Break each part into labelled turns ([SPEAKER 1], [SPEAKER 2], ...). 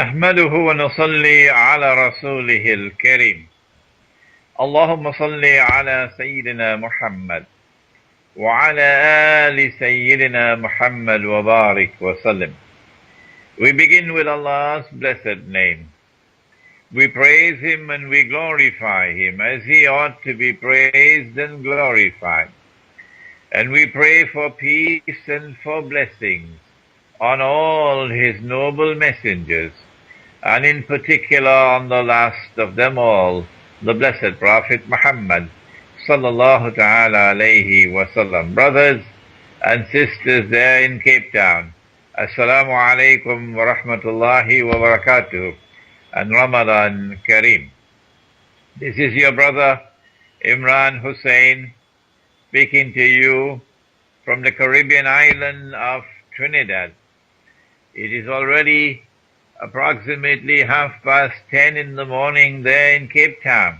[SPEAKER 1] نحمده ونصلي على رسوله الكريم اللهم صل على سيدنا محمد وعلى آل سيدنا محمد وبارك وسلم. We begin with Allah's blessed name. We praise Him and we glorify Him as He ought to be praised and glorified. And we pray for peace and for blessings on all His noble messengers, and in particular on the last of them all, the blessed Prophet Muhammad sallallahu ta'ala alayhi wasallam. Brothers and sisters there in Cape Town, Assalamu alaikum wa rahmatullahi wa barakatuh, and Ramadan Kareem. This is your brother Imran Hussein speaking to you from the Caribbean island of Trinidad. It is already approximately 10:30 in the morning there in Cape Town,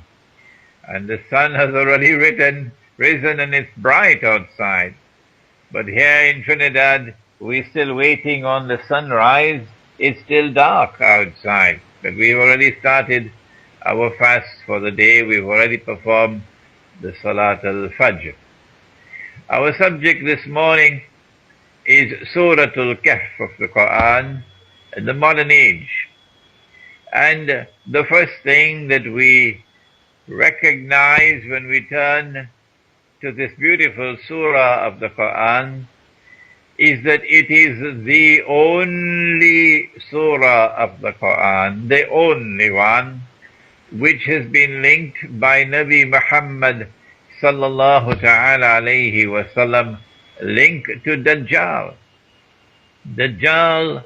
[SPEAKER 1] and the sun has already risen and it's bright outside. But here in Trinidad, we're still waiting on the sunrise. It's still dark outside, but we've already started our fast for the day. We've already performed the Salat al-Fajr. Our subject this morning is Surah Al kahf of the Quran in the modern age. And the first thing that we recognize when we turn to this beautiful surah of the Quran is that it is the only surah of the Quran, the only one, which has been linked by Nabi Muhammad sallallahu ta'ala alayhi wasallam, linked to Dajjal. Dajjal,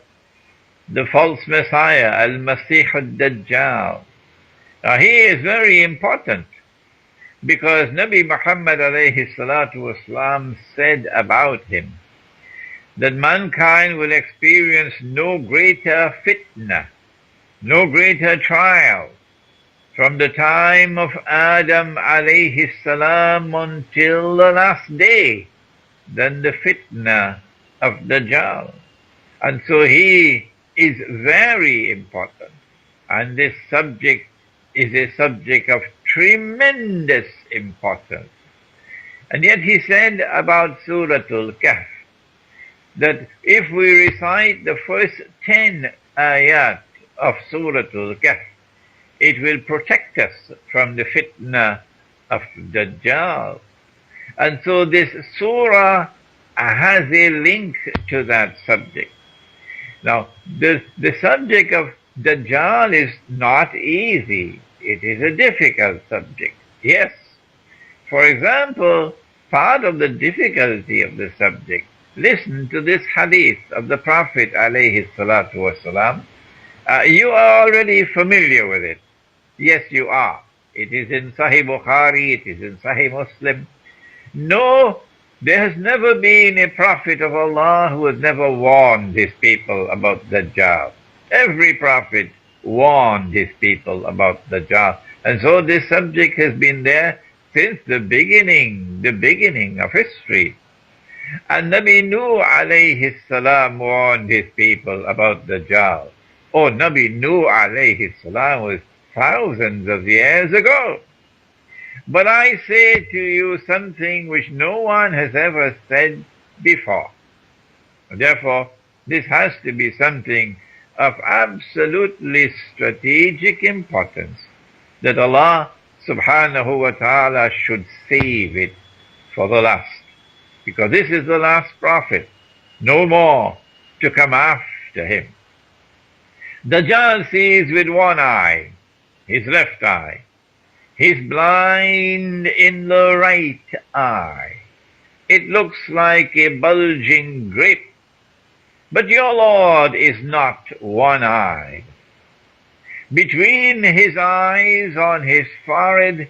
[SPEAKER 1] the false Messiah, Al-Masih al-Dajjal. Now he is very important because Nabi Muhammad alayhi salatu wasalam said about him that mankind will experience no greater fitna, no greater trial from the time of Adam alayhi salam until the last day than the fitna of Dajjal. And so he is very important. And this subject is a subject of tremendous importance. And yet he said about Surah Al kahf that if we recite the first 10 ayat of Surah Al kahf, it will protect us from the fitna of Dajjal. And so this surah has a link to that subject. Now, the subject of Dajjal is not easy. It is a difficult subject. Yes. For example, part of the difficulty of the subject, listen to this hadith of the Prophet alayhi salatu wasalam. You are already familiar with it. Yes, you are. It is in Sahih Bukhari, it is in Sahih Muslim. No, there has never been a prophet of Allah who has never warned his people about Dajjal. Every prophet warned his people about Dajjal. And so this subject has been there since the beginning of history. And Nabi Nuh alayhi salam warned his people about Dajjal. Oh, Nabi Nuh alayhi salam was thousands of years ago. But I say to you something which no one has ever said before. Therefore, this has to be something of absolutely strategic importance, that Allah subhanahu wa ta'ala should save it for the last. Because this is the last prophet, no more to come after him. Dajjal sees with one eye, his left eye. He's blind in the right eye. It looks like a bulging grape. But your Lord is not one-eyed. Between his eyes on his forehead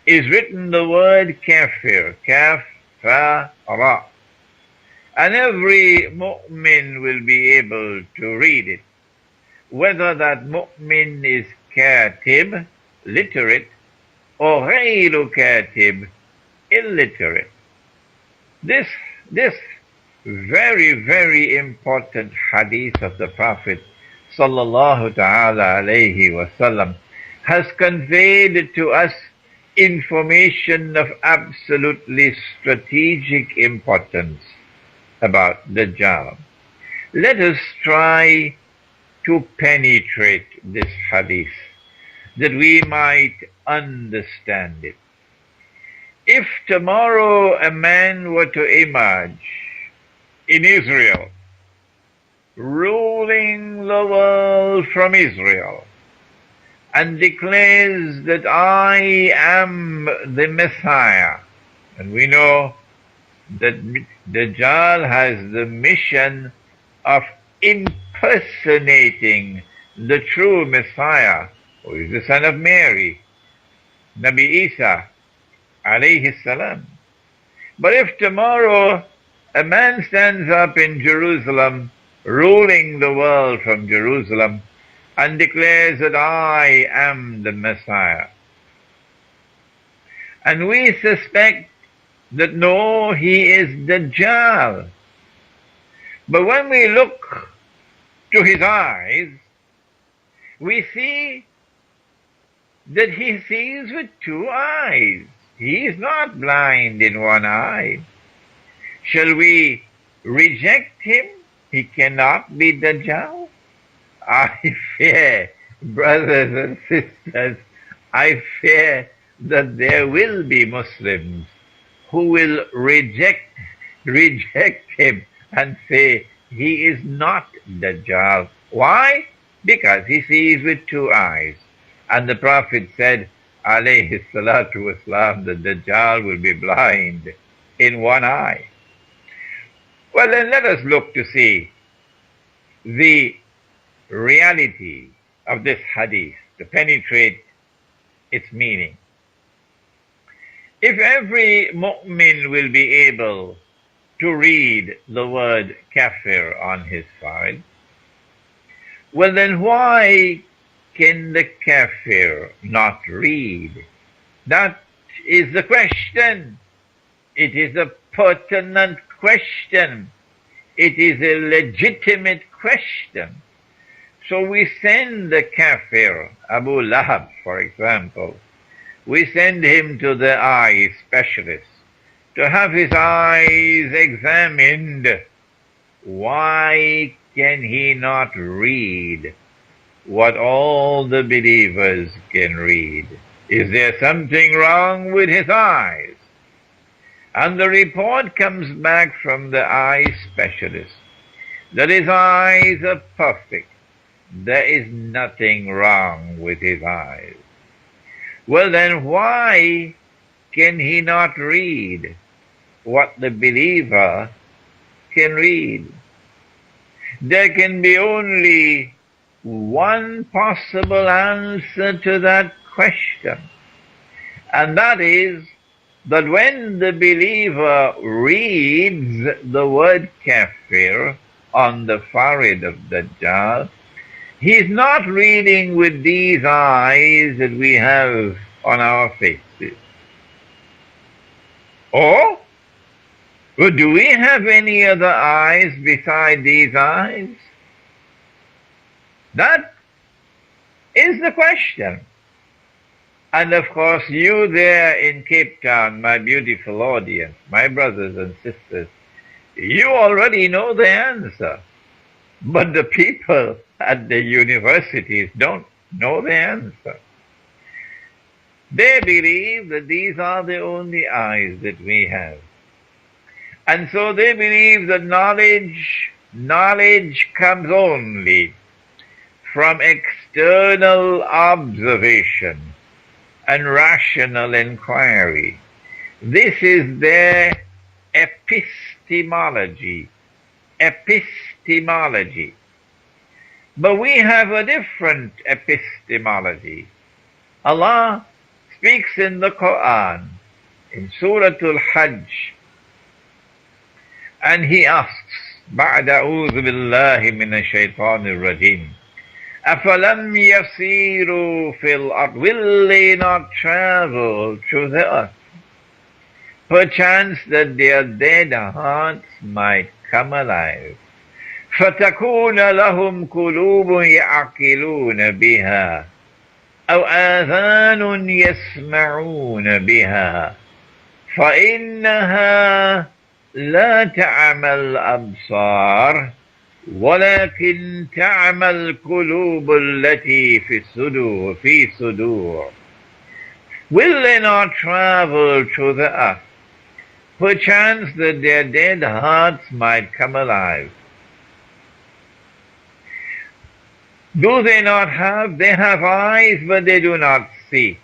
[SPEAKER 1] is written the word kafir, kaf-fa-ra. And every mu'min will be able to read it. Whether that mu'min is katib, literate, or ghayru katib, illiterate. This very, very important hadith of the Prophet sallallahu ta'ala alayhi wasallam has conveyed to us information of absolutely strategic importance about Dajjal. Let us try to penetrate this hadith that we might understand it. If tomorrow a man were to emerge in Israel, ruling the world from Israel, and declares that I am the Messiah, and we know that Dajjal has the mission of impersonating the true Messiah, who is the son of Mary, Nabi Isa alayhi salam. But if tomorrow a man stands up in Jerusalem, ruling the world from Jerusalem, and declares that I am the Messiah, and we suspect that no, he is Dajjal, but when we look to his eyes, we see that he sees with two eyes. He is not blind in one eye. Shall we reject him? He cannot be Dajjal. I fear, brothers and sisters, I fear that there will be Muslims who will reject him and say he is not Dajjal. Why? Because he sees with two eyes. And the Prophet said, alayhi salatu wasalam, the Dajjal will be blind in one eye. Well, then let us look to see the reality of this hadith, to penetrate its meaning. If every mu'min will be able to read the word kafir on his forehead, well then why can the kafir not read? That is the question. It is a pertinent question. It is a legitimate question. So we send the kafir, Abu Lahab for example, we send him to the eye specialist to have his eyes examined. Why can he not read what all the believers can read? Is there something wrong with his eyes? And the report comes back from the eye specialist that his eyes are perfect. There is nothing wrong with his eyes. Well then, why can he not read what the believer can read? There can be only one possible answer to that question, and that is that when the believer reads the word kafir on the forehead of Dajjal, he is not reading with these eyes that we have on our faces. Or do we have any other eyes beside these eyes? That is the question. And of course, you there in Cape Town, my beautiful audience, my brothers and sisters, you already know the answer. But the people at the universities don't know the answer. They believe that these are the only eyes that we have. And so they believe that knowledge comes only from external observation and rational inquiry. This is their epistemology. But we have a different epistemology. Allah speaks in the Quran, in Surah Al Hajj, and He asks, بعد أعوذ بالله من الشيطان الرجيم, أفلم يسيروا في الأرض, will they not travel through the earth? Perchance that their dead hearts might come alive. فَتَكُونَ لَهُمْ قُلُوبٌ يَعْقِلُونَ بِهَا أَوْ آذَانٌ يَسْمَعُونَ بِهَا فَإِنَّهَا لَا تَعْمَى الْأَبْصَارُ وَلَكِنْ تَعْمَى الْقُلُوبُ الَّتِي فِي صُدُورِ. Will they not travel through the earth? Perchance that their dead hearts might come alive. Do they not have? They have eyes, but they do not see.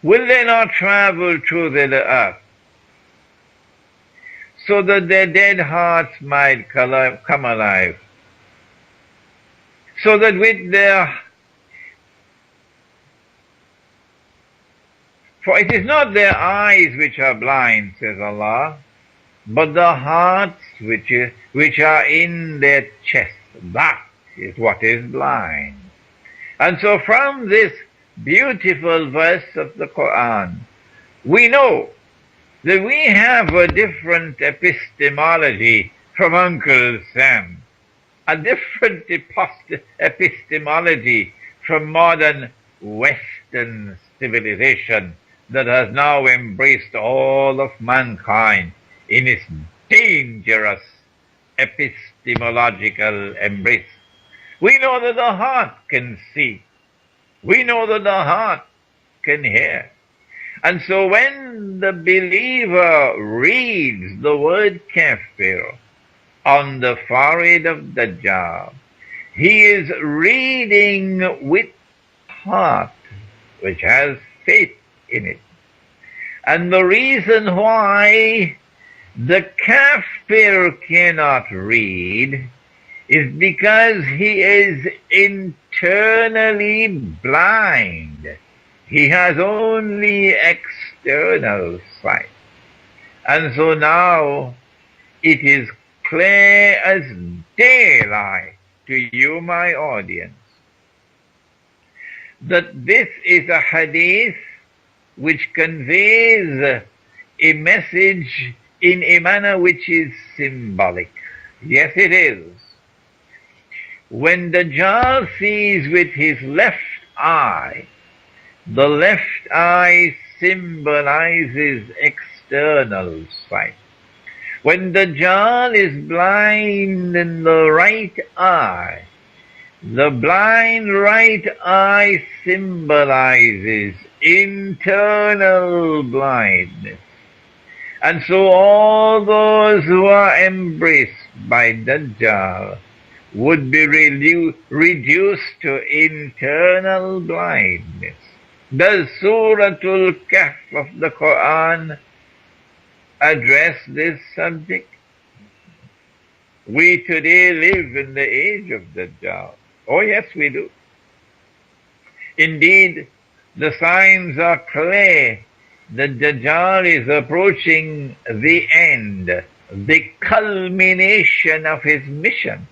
[SPEAKER 1] Will they not travel through the earth so that their dead hearts might come alive? So that with their... For it is not their eyes which are blind, says Allah, but the hearts which are in their chest. That is what is blind. And so from this beautiful verse of the Quran, we know that we have a different epistemology from Uncle Sam, a different epistemology from modern Western civilization that has now embraced all of mankind in its dangerous epistemological embrace. We know that the heart can see. We know that the heart can hear. And so when the believer reads the word kafir on the forehead of Dajjal, he is reading with heart which has faith in it. And the reason why the kafir cannot read is because he is internally blind. He has only external sight. And so now it is clear as daylight to you, my audience, that this is a hadith which conveys a message in a manner which is symbolic. Yes, it is. When Dajjal sees with his left eye, the left eye symbolizes external sight. When Dajjal is blind in the right eye, the blind right eye symbolizes internal blindness. And so all those who are embraced by Dajjal would be reduced to internal blindness. Does Surah Al kahf of the Quran address this subject? We today live in the age of Dajjal. Oh yes, we do. Indeed, the signs are clear that Dajjal is approaching the end, the culmination of his mission.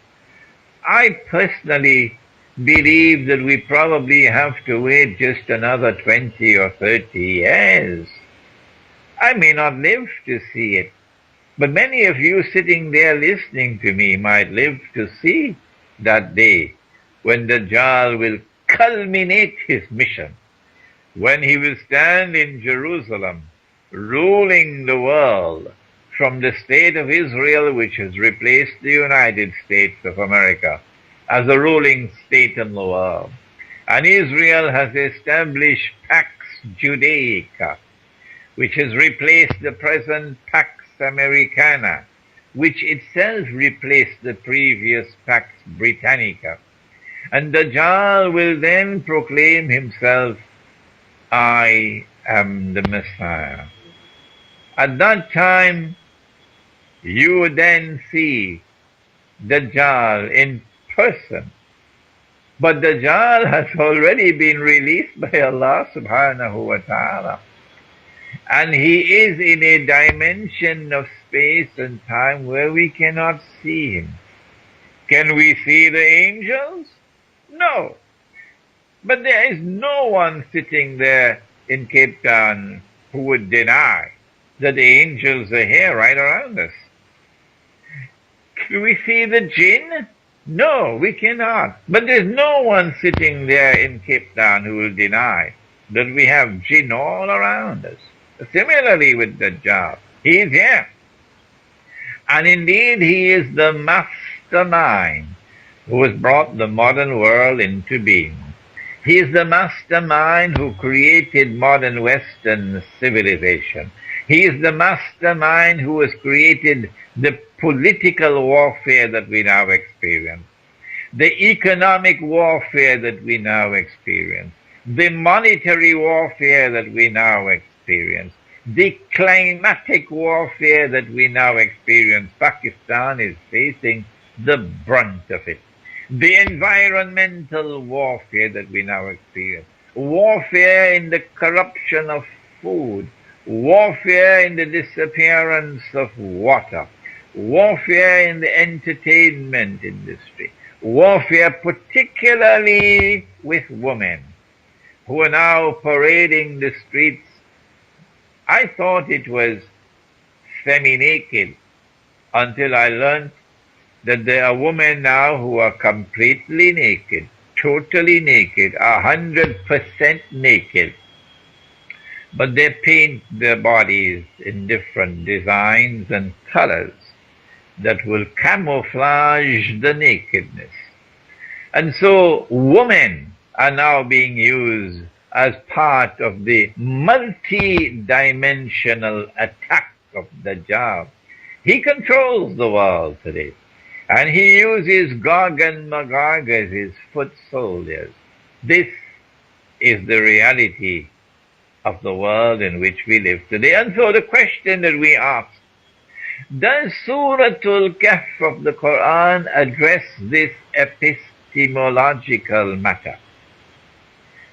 [SPEAKER 1] I personally believe that we probably have to wait just another 20 or 30 years. I may not live to see it, but many of you sitting there listening to me might live to see that day when Dajjal will culminate his mission, when he will stand in Jerusalem ruling the world from the state of Israel, which has replaced the United States of America as the ruling state in the world. And Israel has established Pax Judaica, which has replaced the present Pax Americana, which itself replaced the previous Pax Britannica. And Dajjal will then proclaim himself, I am the Messiah. At that time, you would then see Dajjal in person. But Dajjal has already been released by Allah subhanahu wa ta'ala. And he is in a dimension of space and time where we cannot see him. Can we see the angels? No. But there is no one sitting there in Cape Town who would deny that the angels are here right around us. Can we see the jinn? No, we cannot. But there's no one sitting there in Cape Town who will deny that we have jinn all around us. Similarly with Dajjal, he is here. And indeed, he is the mastermind who has brought the modern world into being. He is the mastermind who created modern Western civilization. He is the mastermind who has created the political warfare that we now experience, the economic warfare that we now experience, the monetary warfare that we now experience, the climatic warfare that we now experience. Pakistan is facing the brunt of it. The environmental warfare that we now experience, warfare in the corruption of food, warfare in the disappearance of water, warfare in the entertainment industry, warfare particularly with women who are now parading the streets. I thought it was semi-naked until I learned that there are women now who are completely naked, totally naked, 100% naked. But they paint their bodies in different designs and colors that will camouflage the nakedness. And so women are now being used as part of the multi-dimensional attack of Dajjal. He controls the world today. And he uses Gog and Magog as his foot soldiers. This is the reality of the world in which we live today. And so the question that we ask, does Surah Al kahf of the Quran address this epistemological matter?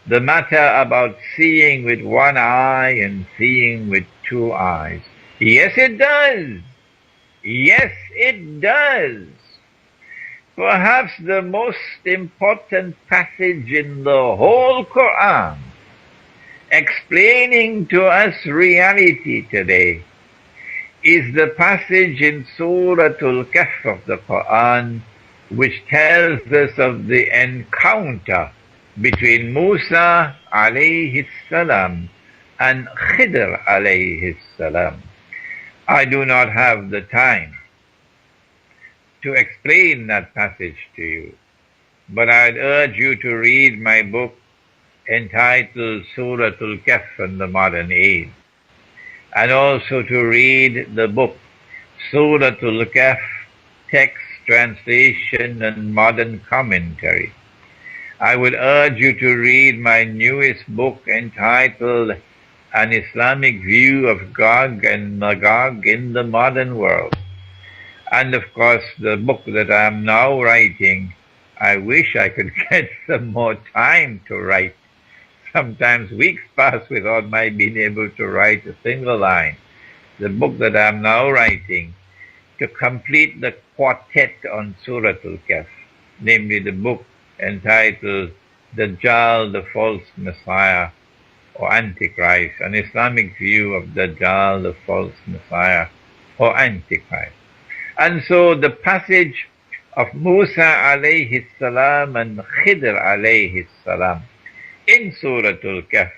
[SPEAKER 1] The matter about seeing with one eye and seeing with two eyes. Yes, it does. Yes, it does. Perhaps the most important passage in the whole Quran explaining to us reality today is the passage in Surah Al kahf of the Quran which tells us of the encounter between Musa alayhi salam and Khidr alayhi salam. I do not have the time to explain that passage to you, but I'd urge you to read my book entitled Surah Al kahf in the Modern Age, and also to read the book Surah Al kahf, Text, Translation and Modern Commentary. I would urge you to read my newest book entitled An Islamic View of Gog and Magog in the Modern World. And of course, the book that I am now writing, I wish I could get some more time to write. Sometimes weeks pass without my being able to write a single line. The book that I am now writing to complete the quartet on Surah Al kahf, namely the book entitled Dajjal, the False Messiah or Antichrist, an Islamic view of Dajjal, the False Messiah or Antichrist. And so the passage of Musa alayhi salam and Khidr alayhi salam in Surah Al kahf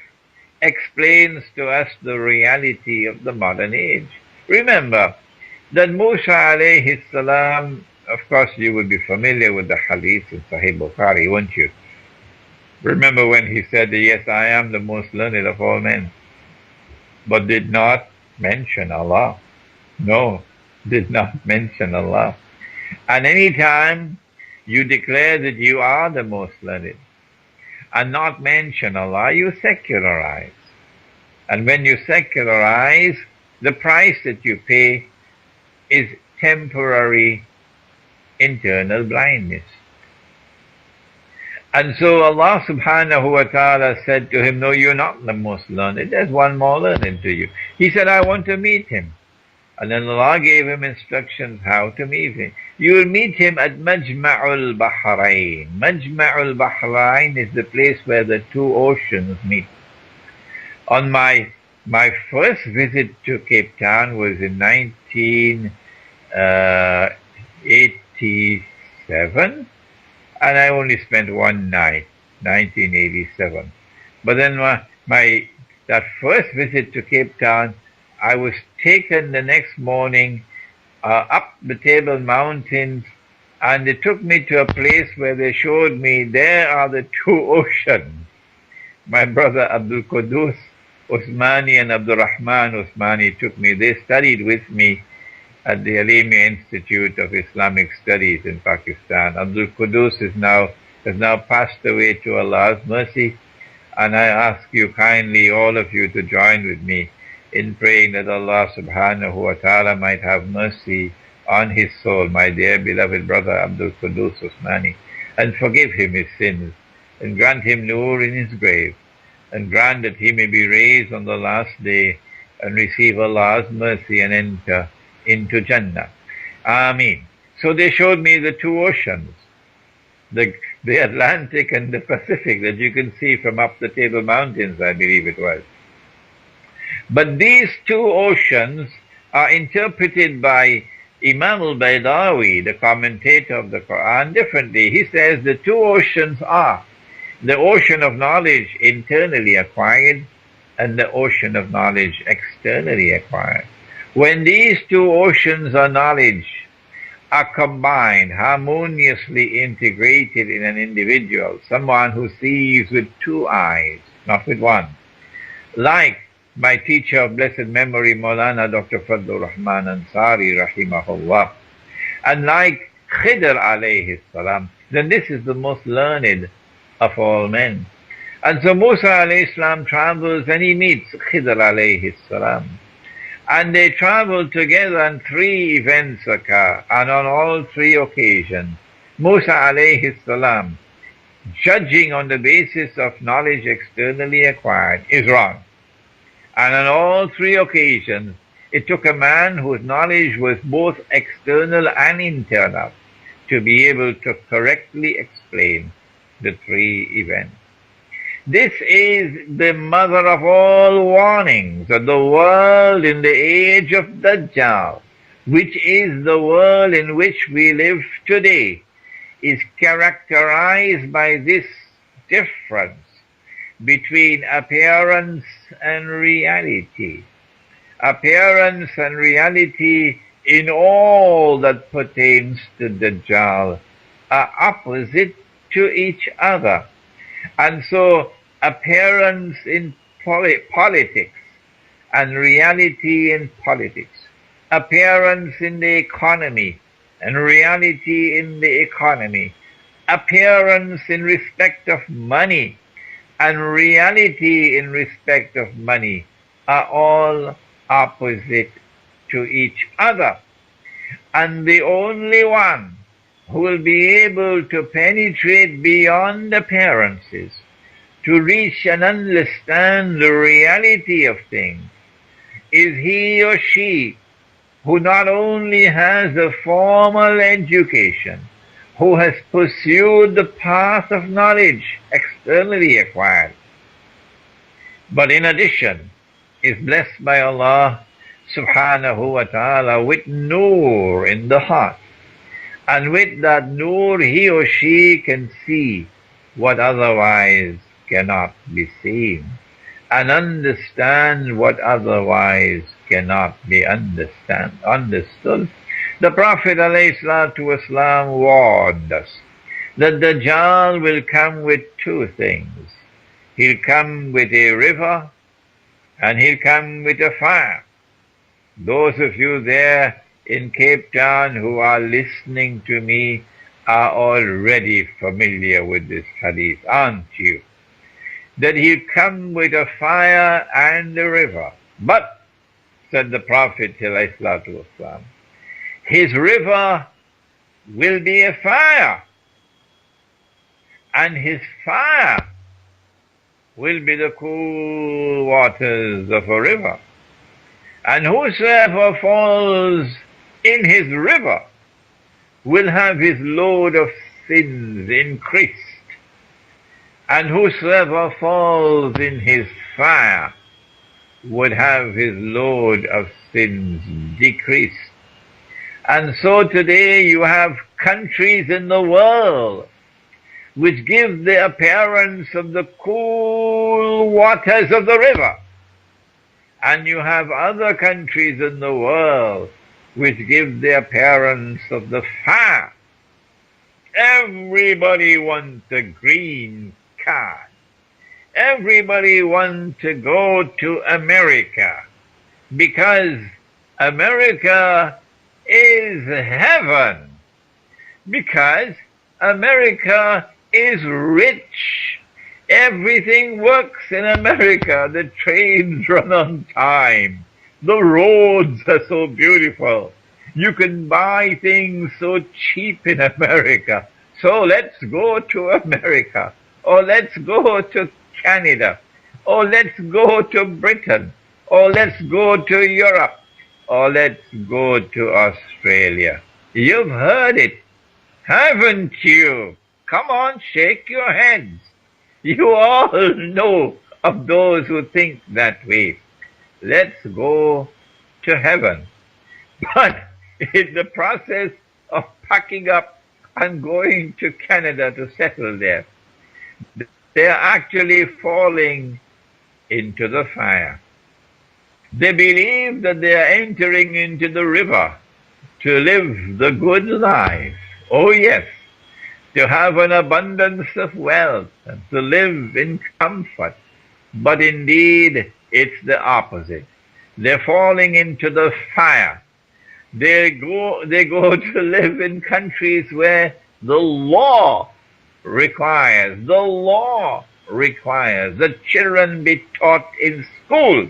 [SPEAKER 1] explains to us the reality of the modern age. Remember that Musa alayhi salam, of course you will be familiar with the hadith in Sahih Bukhari, won't you? Remember when he said, yes, I am the most learned of all men, but did not mention Allah. No, did not mention Allah. And any time you declare that you are the most learned and not mention Allah, you secularize. And when you secularize, the price that you pay is temporary internal blindness. And so Allah subhanahu wa ta'ala said to him, no, you're not the most learned. There's one more learned to you. He said, I want to meet him. And then Allah gave him instructions how to meet him. You will meet him at Majma'ul Bahrain. Majma'ul Bahrain is the place where the two oceans meet. On my first visit to Cape Town was in 1987, and I only spent one night, 1987. But then that first visit to Cape Town, I was taken the next morning up the Table Mountains, and they took me to a place where they showed me there are the two oceans. My brother Abdul Qudus Usmani and Abdul Rahman Usmani took me. They studied with me at the Alimia Institute of Islamic Studies in Pakistan. Abdul Qudus has now passed away to Allah's mercy, and I ask you kindly, all of you, to join with me in praying that Allah subhanahu wa ta'ala might have mercy on his soul, my dear beloved brother Abdul Qudus Usmani, and forgive him his sins, and grant him nur in his grave, and grant that he may be raised on the last day and receive Allah's mercy and enter into Jannah. Ameen. So they showed me the two oceans, the Atlantic and the Pacific, that you can see from up the Table Mountains, I believe it was. But these two oceans are interpreted by Imam al-Baydawi, the commentator of the Quran, differently. He says the two oceans are the ocean of knowledge internally acquired and the ocean of knowledge externally acquired. When these two oceans of knowledge are combined, harmoniously integrated in an individual, someone who sees with two eyes, not with one, like my teacher of blessed memory, Maulana Dr. Fadlur Rahman Ansari, rahimahullah, and like Khidr alayhi salam, then this is the most learned of all men. And so Musa alayhi salam travels and he meets Khidr alayhi salam. And they travel together and three events occur. And on all three occasions, Musa alayhi salam, judging on the basis of knowledge externally acquired, is wrong. And on all three occasions, it took a man whose knowledge was both external and internal to be able to correctly explain the three events. This is the mother of all warnings of the world in the age of Dajjal, which is the world in which we live today, is characterized by this difference between appearance and reality. Appearance and reality in all that pertains to Dajjal are opposite to each other. And so appearance in politics and reality in politics, appearance in the economy and reality in the economy, appearance in respect of money and reality in respect of money are all opposite to each other. And the only one who will be able to penetrate beyond appearances, to reach and understand the reality of things, is he or she who not only has a formal education, who has pursued the path of knowledge externally acquired, but in addition is blessed by Allah subhanahu wa ta'ala with nur in the heart. And with that nur, he or she can see what otherwise cannot be seen, and understand what otherwise cannot be understood. The Prophet ﷺ warned us that Dajjal will come with two things. He'll come with a river and he'll come with a fire. Those of you there in Cape Town who are listening to me are already familiar with this hadith, aren't you? That he'll come with a fire and a river. But, said the Prophet ﷺ, his river will be a fire, and his fire will be the cool waters of a river. And whosoever falls in his river will have his load of sins increased, and whosoever falls in his fire would have his load of sins decreased. And so today you have countries in the world which give the appearance of the cool waters of the river. And you have other countries in the world which give the appearance of the fire. Everybody wants a green card. Everybody wants to go to America because America is heaven. Because America is rich. Everything works in America. The trains run on time. The roads are so beautiful. You can buy things so cheap in America. So let's go to America. Or let's go to Canada. Or let's go to Britain. Or let's go to Europe. Or let's go to Australia. You've heard it, haven't you? Come on, shake your heads. You all know of those who think that way. Let's go to heaven. But in the process of packing up and going to Canada to settle there, they are actually falling into the fire. They believe that they are entering into the river to live the good life. Oh yes, to have an abundance of wealth and to live in comfort. But indeed, it's the opposite. They're falling into the fire. They go to live in countries where the law requires that children be taught in school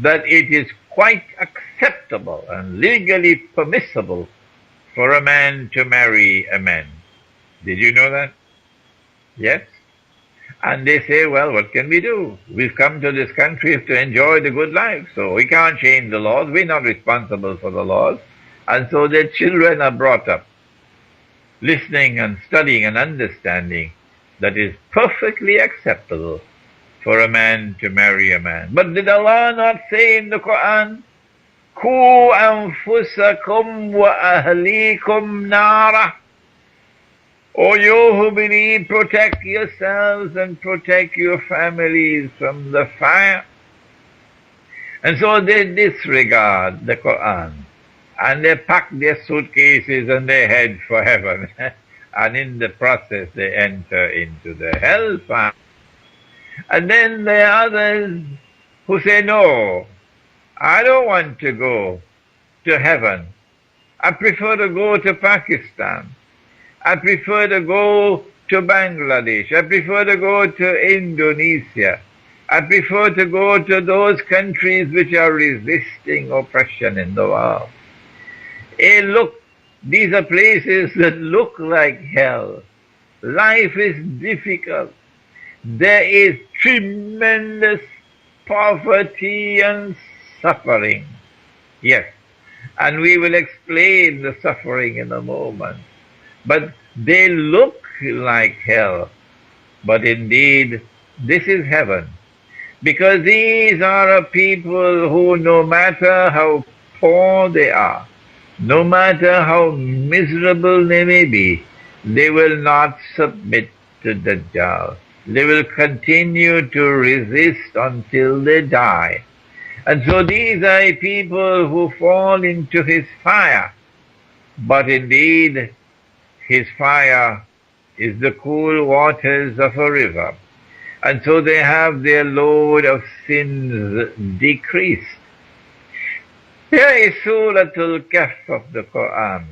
[SPEAKER 1] that it is quite acceptable and legally permissible for a man to marry a man. Did you know that? Yes. And they say, well, what can we do? We've come to this country to enjoy the good life, so we can't change the laws. We're not responsible for the laws. And so their children are brought up listening and studying and understanding that it's perfectly acceptable for a man to marry a man. But did Allah not say in the Quran, Ku anfusakum wa ahlikum nara? O you who believe, protect yourselves and protect your families from the fire. And so they disregard the Quran and they pack their suitcases and they head for heaven. And in the process they enter into the hellfire. And then there are others who say, no, I don't want to go to heaven. I prefer to go to Pakistan. I prefer to go to Bangladesh. I prefer to go to Indonesia. I prefer to go to those countries which are resisting oppression in the world. Hey, look, these are places that look like hell. Life is difficult. There is tremendous poverty and suffering. Yes, and we will explain the suffering in a moment. But they look like hell. But indeed, this is heaven. Because these are a people who, no matter how poor they are, no matter how miserable they may be, they will not submit to Dajjal. They will continue to resist until they die. And so these are people who fall into his fire. But indeed, his fire is the cool waters of a river. And so they have their load of sins decreased. Here is Surah Al kahf of the Quran,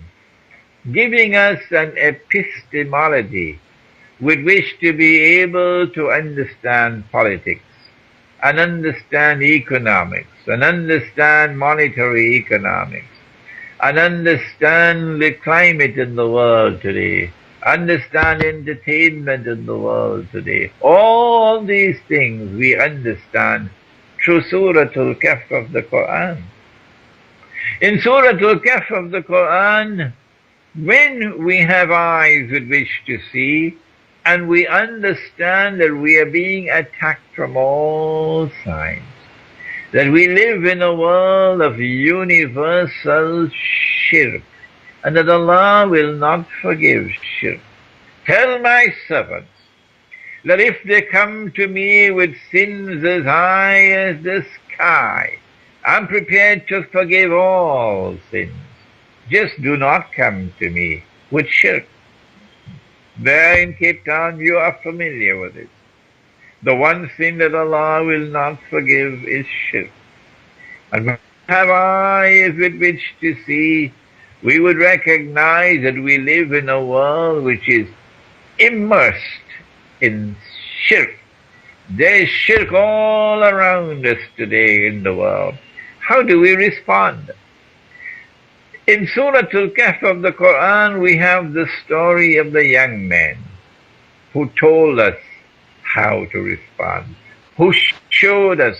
[SPEAKER 1] giving us an epistemology with which to be able to understand politics, and understand economics, and understand monetary economics, and understand the climate in the world today, understand entertainment in the world today. All these things we understand through Surah Al kahf of the Quran. In Surah Al kahf of the Quran, when we have eyes with which to see, and we understand that we are being attacked from all sides, that we live in a world of universal shirk, and that Allah will not forgive shirk. Tell my servants that if they come to me with sins as high as the sky, I'm prepared to forgive all sins. Just do not come to me with shirk. There in Cape Town, you are familiar with it. The one sin that Allah will not forgive is shirk. And when we have eyes with which to see, we would recognize that we live in a world which is immersed in shirk. There is shirk all around us today in the world. How do we respond? In Surah Al kahf of the Quran, we have the story of the young man who told us how to respond, who showed us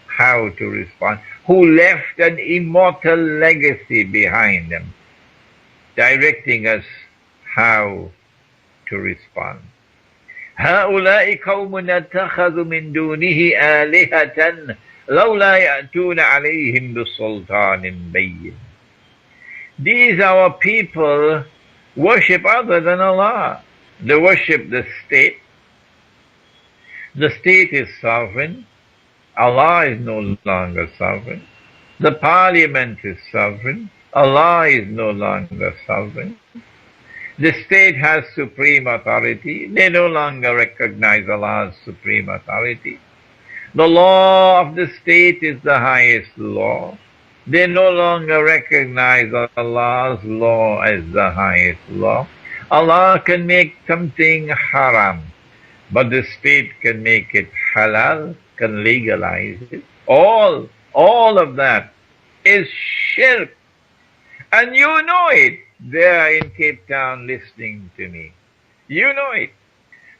[SPEAKER 1] how to respond, who left an immortal legacy behind him, directing us how to respond. هؤلاء قوم اتخذوا من دونه آلهة لولا يأتون عليهم بسلطان بين. These our people worship other than Allah. They worship the state. The state is sovereign. Allah is no longer sovereign. The parliament is sovereign. Allah is no longer sovereign. The state has supreme authority. They no longer recognize Allah's supreme authority. The law of the state is the highest law. They no longer recognize Allah's law as the highest law. Allah can make something haram, but the state can make it halal, can legalize it. All of that is shirk. And you know it there in Cape Town listening to me. You know it.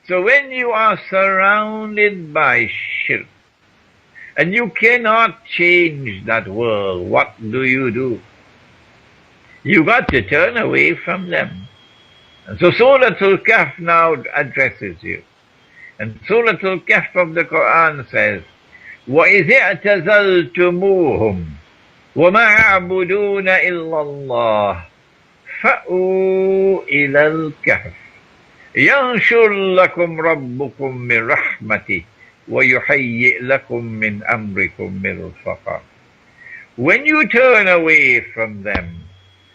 [SPEAKER 1] So when you are surrounded by shirk, and you cannot change that world, what do? You got to turn away from them. And so Surah Al kahf now addresses you. And Surah Al kahf of the Quran says, وَإِذِ اعْتَزَلْتُمُوهُمْ وَمَا يَعْبُدُونَ إِلَّا اللَّهِ فَأْوُوا إِلَى الْكَهْفِ يَنْشُرْ لَكُمْ رَبُّكُمْ مِنْ رَحْمَتِهِ وَيُحَيِّئْ لَكُمْ مِنْ أَمْرِكُمْ مِرْفَقًا. When you turn away from them,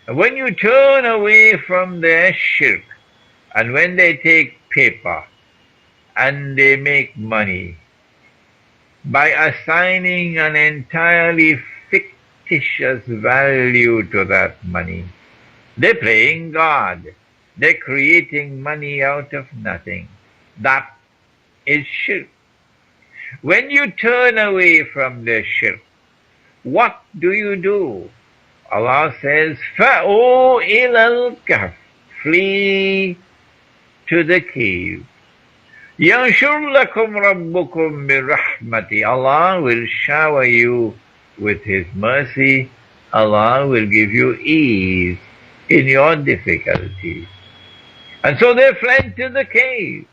[SPEAKER 1] when you turn away from their shirk, and when they take paper and they make money by assigning an entirely fictitious value to that money, they're playing God. They're creating money out of nothing. That is shirk. When you turn away from the shirk, what do? Allah says, فَأْوُوا إِلَى الْكَهْفِ. Flee to the cave. يَنْشُرْ لَكُمْ رَبُّكُمْ بِرَحْمَتِهِ. Allah will shower you with His mercy. Allah will give you ease in your difficulties. And so they fled to the cave.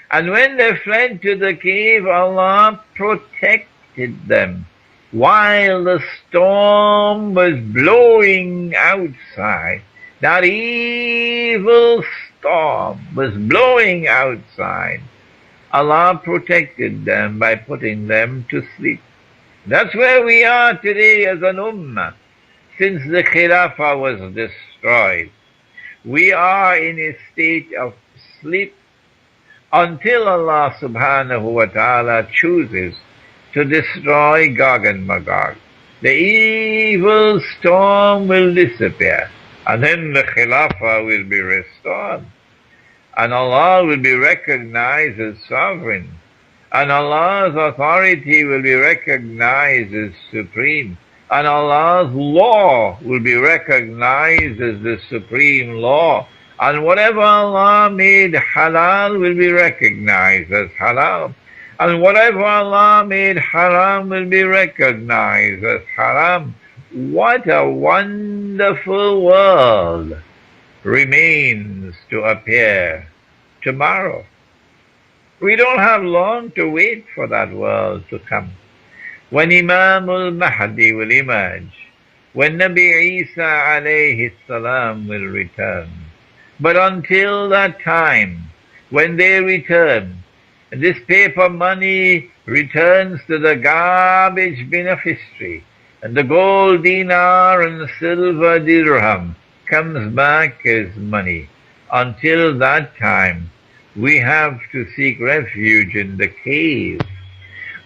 [SPEAKER 1] And when they fled to the cave, Allah protected them while the storm was blowing outside. That evil storm was blowing outside. Allah protected them by putting them to sleep. That's where we are today as an ummah. Since the Khilafah was destroyed, we are in a state of sleep until Allah subhanahu wa ta'ala chooses to destroy Gog and Magog. The evil storm will disappear, and then the Khilafah will be restored, and Allah will be recognized as sovereign, and Allah's authority will be recognized as supreme, and Allah's law will be recognized as the supreme law. And whatever Allah made halal will be recognized as halal. And whatever Allah made haram will be recognized as haram. What a wonderful world remains to appear tomorrow. We don't have long to wait for that world to come. When Imam al-Mahdi will emerge, when Nabi Isa alayhi salam will return. But until that time, when they return, this paper money returns to the garbage bin of history, and the gold dinar and silver dirham comes back as money. Until that time, we have to seek refuge in the cave.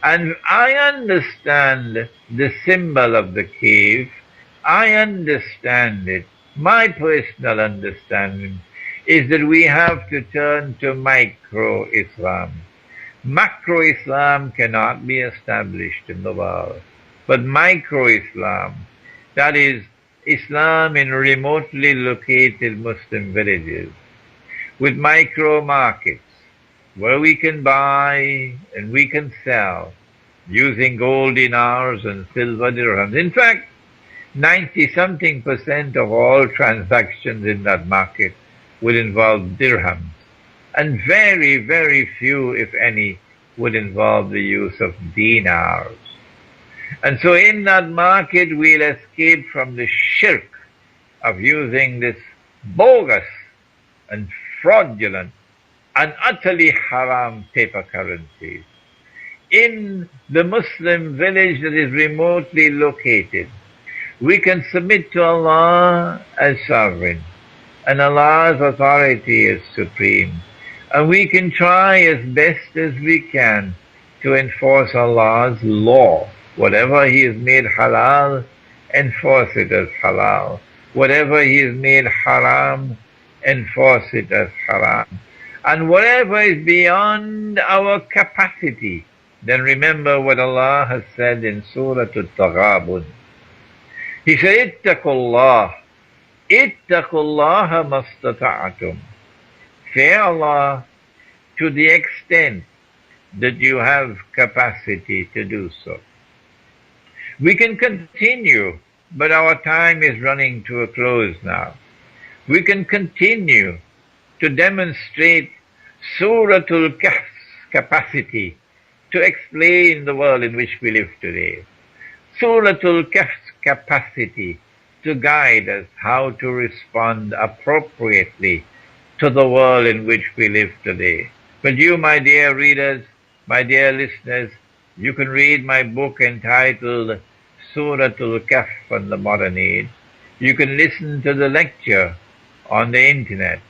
[SPEAKER 1] And I understand the symbol of the cave. I understand it. My personal understanding is that we have to turn to micro-Islam. Macro-Islam cannot be established in the world. But micro-Islam, that is, Islam in remotely located Muslim villages, with micro markets, where we can buy and we can sell using gold dinars and silver dirhams. In fact, 90-something% of all transactions in that market will involve dirhams. And very, very few, if any, would involve the use of dinars. And so in that market, we'll escape from the shirk of using this bogus and fraudulent and utterly haram paper currencies. In the Muslim village that is remotely located, we can submit to Allah as sovereign, and Allah's authority is supreme. And we can try as best as we can to enforce Allah's law. Whatever He has made halal, enforce it as halal. Whatever He has made haram, enforce it as haram. And whatever is beyond our capacity, then remember what Allah has said in Surah Al-Taghabun. He said, Ittaqullah mastata'atum. Fear Allah to the extent that you have capacity to do so. We can continue, but our time is running to a close now. We can continue to demonstrate Surah Al kahf's capacity to explain the world in which we live today. Surah Al kahf's capacity to guide us how to respond appropriately to the world in which we live today. But you, my dear readers, my dear listeners, you can read my book entitled Surah Al kahf on the Modern Age. You can listen to the lecture on the internet.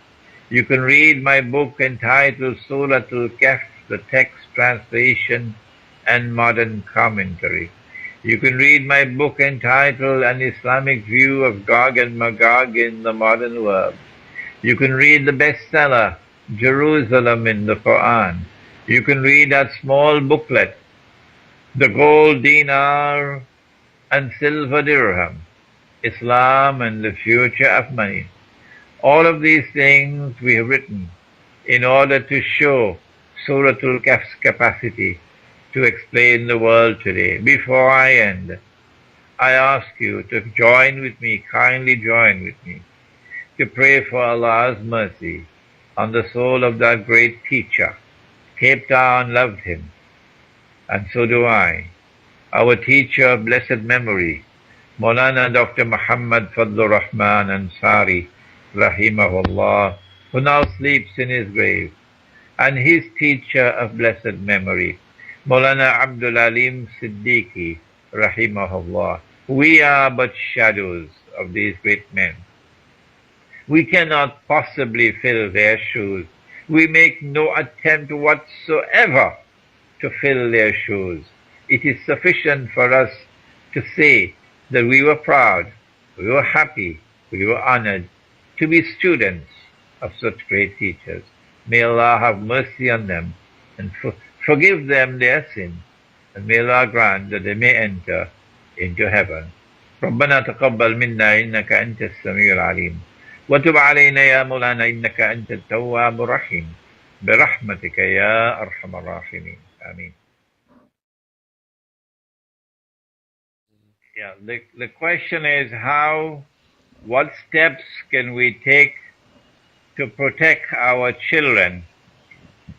[SPEAKER 1] You can read my book entitled Surah Al kahf, the text translation and modern commentary. You can read my book entitled An Islamic View of Gog and Magog in the Modern World. You can read the bestseller, Jerusalem in the Quran. You can read that small booklet, The Gold Dinar and Silver Dirham, Islam and the Future of Money. All of these things we have written in order to show Surah Al kahf's capacity to explain the world today. Before I end, I ask you to join with me, kindly join with me, to pray for Allah's mercy on the soul of that great teacher. Cape Town loved him, and so do I. Our teacher of blessed memory, Maulana Dr. Muhammad Fadlur Rahman Ansari, rahimahullah, who now sleeps in his grave, and his teacher of blessed memory, Maulana Abdul Alim Siddiqui, rahimahullah. We are but shadows of these great men. We cannot possibly fill their shoes. We make no attempt whatsoever to fill their shoes. It is sufficient for us to say that we were proud, we were happy, we were honored to be students of such great teachers. May Allah have mercy on them and forgive them their sins, and may Allah grant that they may enter into heaven. ربنا تقبل منا إنك أنت السميع العليم وتب علينا يا مولانا إنك أنت التواب الرحيم برحمتك يا أرحم الراحمين. Ameen. Yeah, the question is what steps can we take to protect our children,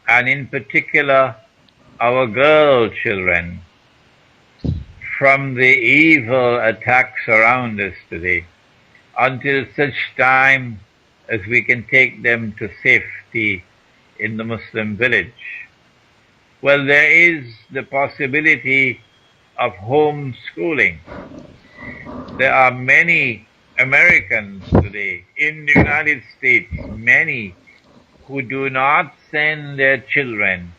[SPEAKER 1] and in particular our girl children, from the evil attacks around us today until such time as we can take them to safety in the Muslim village? Well, there is the possibility of homeschooling. There are many Americans today in the United States, many who do not send their children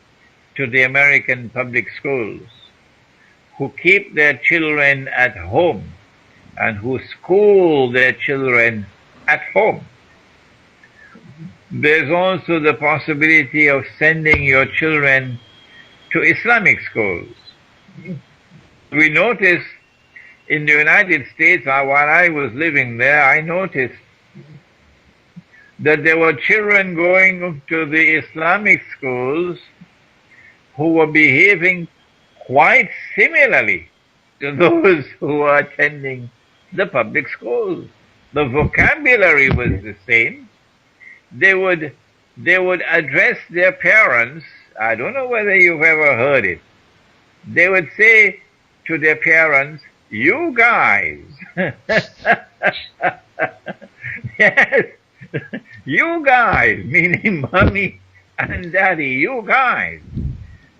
[SPEAKER 1] to the American public schools, who keep their children at home and who school their children at home. There's also the possibility of sending your children to Islamic schools. We noticed in the United States, while I was living there, I noticed that there were children going to the Islamic schools who were behaving quite similarly to those who were attending the public schools. The vocabulary was the same. They would address their parents. I don't know whether you've ever heard it. They would say to their parents, "You guys." Yes, you guys, meaning mommy and daddy, you guys.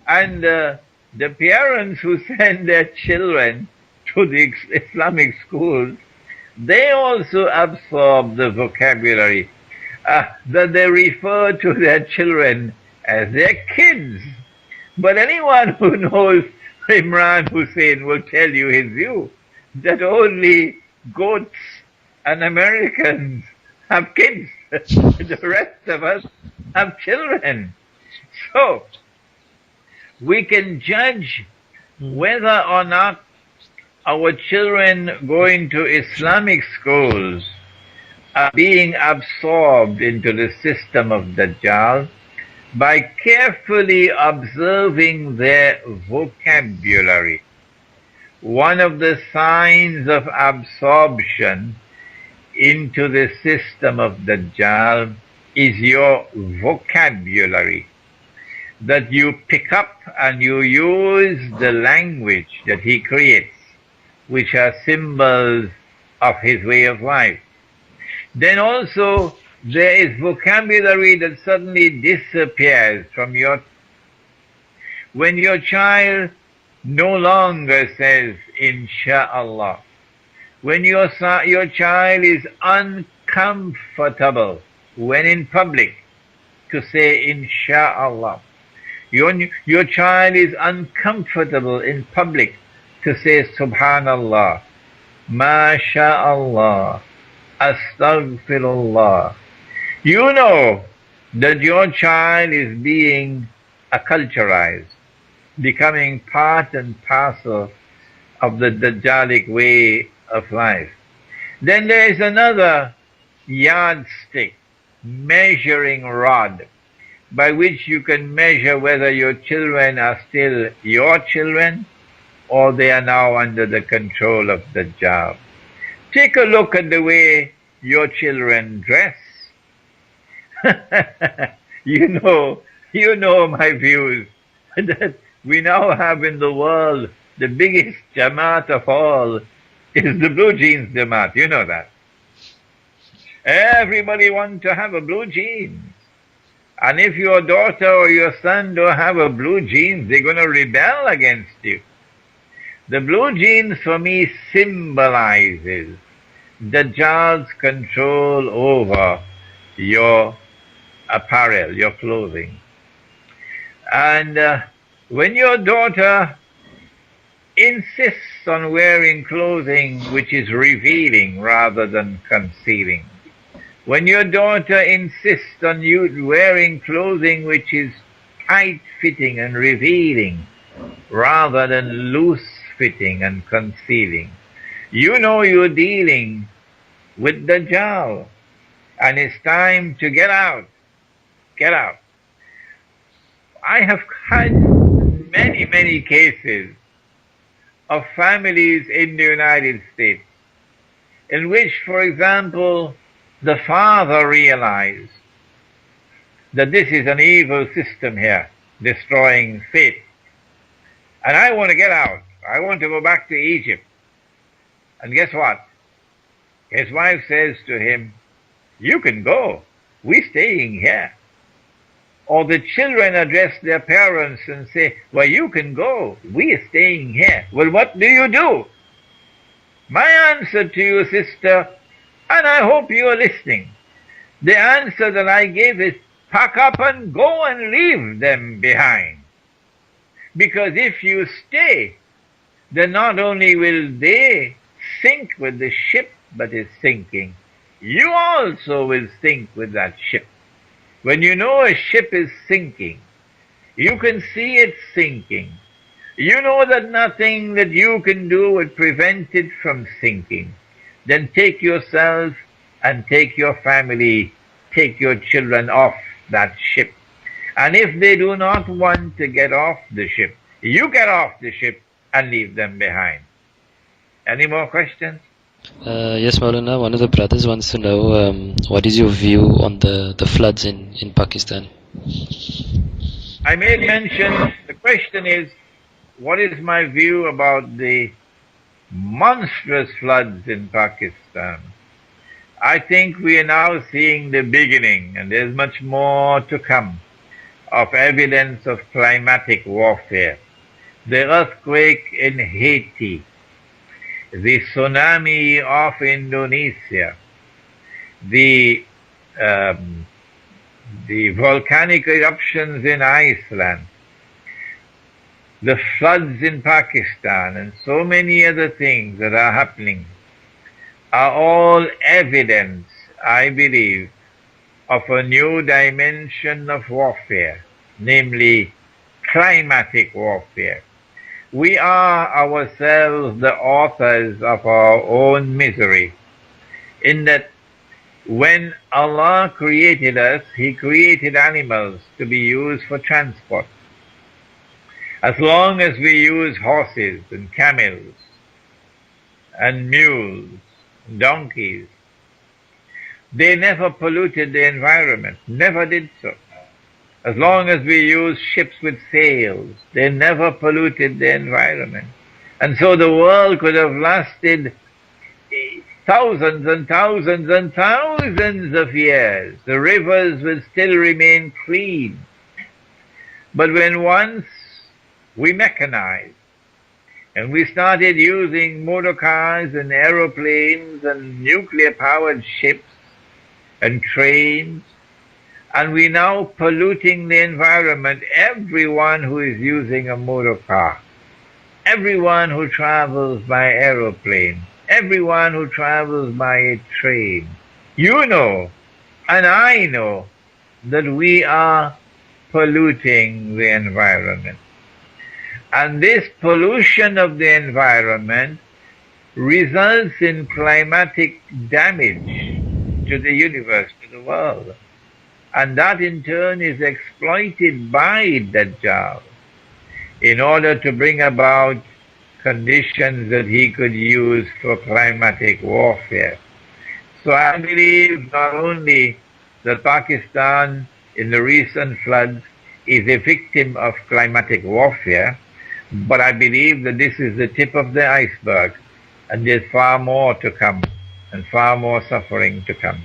[SPEAKER 1] And the parents who send their children to the Islamic schools, they also absorb the vocabulary that they refer to their children as their kids. But anyone who knows Imran Hussein will tell you his view, that only goats and Americans have kids. The rest of us have children. So, we can judge whether or not our children going to Islamic schools are being absorbed into the system of Dajjal by carefully observing their vocabulary. One of the signs of absorption into the system of Dajjal is your vocabulary, that you pick up and you use the language that he creates, which are symbols of his way of life. Then also there is vocabulary that suddenly disappears from when your child no longer says Insha'Allah, when your child is uncomfortable when in public to say Insha'Allah, your child is uncomfortable in public to say Subhanallah, MashaAllah, Astaghfirullah, you know that your child is being acculturized, becoming part and parcel of the Dajjalic way of life. Then there is another yardstick, measuring rod, by which you can measure whether your children are still your children or they are now under the control of Dajjal. Take a look at the way your children dress. You know my views, that we now have in the world the biggest Jamaat of all is the blue jeans Jamaat. You know that. Everybody wants to have a blue jeans. And if your daughter or your son don't have a blue jeans, they're going to rebel against you. The blue jeans for me symbolizes Dajjal's control over your apparel, your clothing. And when your daughter insists on wearing clothing which is revealing rather than concealing, when your daughter insists on you wearing clothing which is tight-fitting and revealing rather than loose-fitting and concealing, you know you're dealing with Dajjal, and it's time to get out. Get out. I have had many cases of families in the United States in which, for example, the father realized that this is an evil system here, destroying faith, and I want to get out. I want to go back to Egypt. And guess what? His wife says to him, you can go. We're staying here. Or the children address their parents and say, well, you can go. We're staying here. Well, what do? My answer to you, sister, and I hope you are listening, the answer that I gave is, pack up and go and leave them behind. Because if you stay, then not only will they sink with the ship that is sinking, you also will sink with that ship. When you know a ship is sinking, you can see it sinking. You know that nothing that you can do would prevent it from sinking. Then take yourself and take your family, take your children off that ship. And if they do not want to get off the ship, you get off the ship and leave them behind. Any more questions?
[SPEAKER 2] Yes, Maulana. One of the brothers wants to know what is your view on the floods in Pakistan?
[SPEAKER 1] I made mention, the question is, what is my view about the monstrous floods in Pakistan? I think we are now seeing the beginning, and there's much more to come, of evidence of climatic warfare. The earthquake in Haiti, the tsunami of Indonesia, the volcanic eruptions in Iceland, the floods in Pakistan, and so many other things that are happening are all evidence, I believe, of a new dimension of warfare, namely climatic warfare. We are ourselves the authors of our own misery, in that when Allah created us, He created animals to be used for transport. As long as we use horses and camels and mules, donkeys, they never polluted the environment, never did so. As long as we use ships with sails, they never polluted the environment. And so the world could have lasted thousands and thousands and thousands of years. The rivers will still remain clean. But when once we mechanized, and we started using motor cars and aeroplanes and nuclear-powered ships and trains, and we now polluting the environment, everyone who is using a motor car, everyone who travels by aeroplane, everyone who travels by a train, you know, and I know, that we are polluting the environment. And this pollution of the environment results in climatic damage to the universe, to the world. And that in turn is exploited by Dajjal in order to bring about conditions that he could use for climatic warfare. So I believe not only that Pakistan in the recent floods is a victim of climatic warfare, but I believe that this is the tip of the iceberg, and there's far more to come, and far more suffering to come.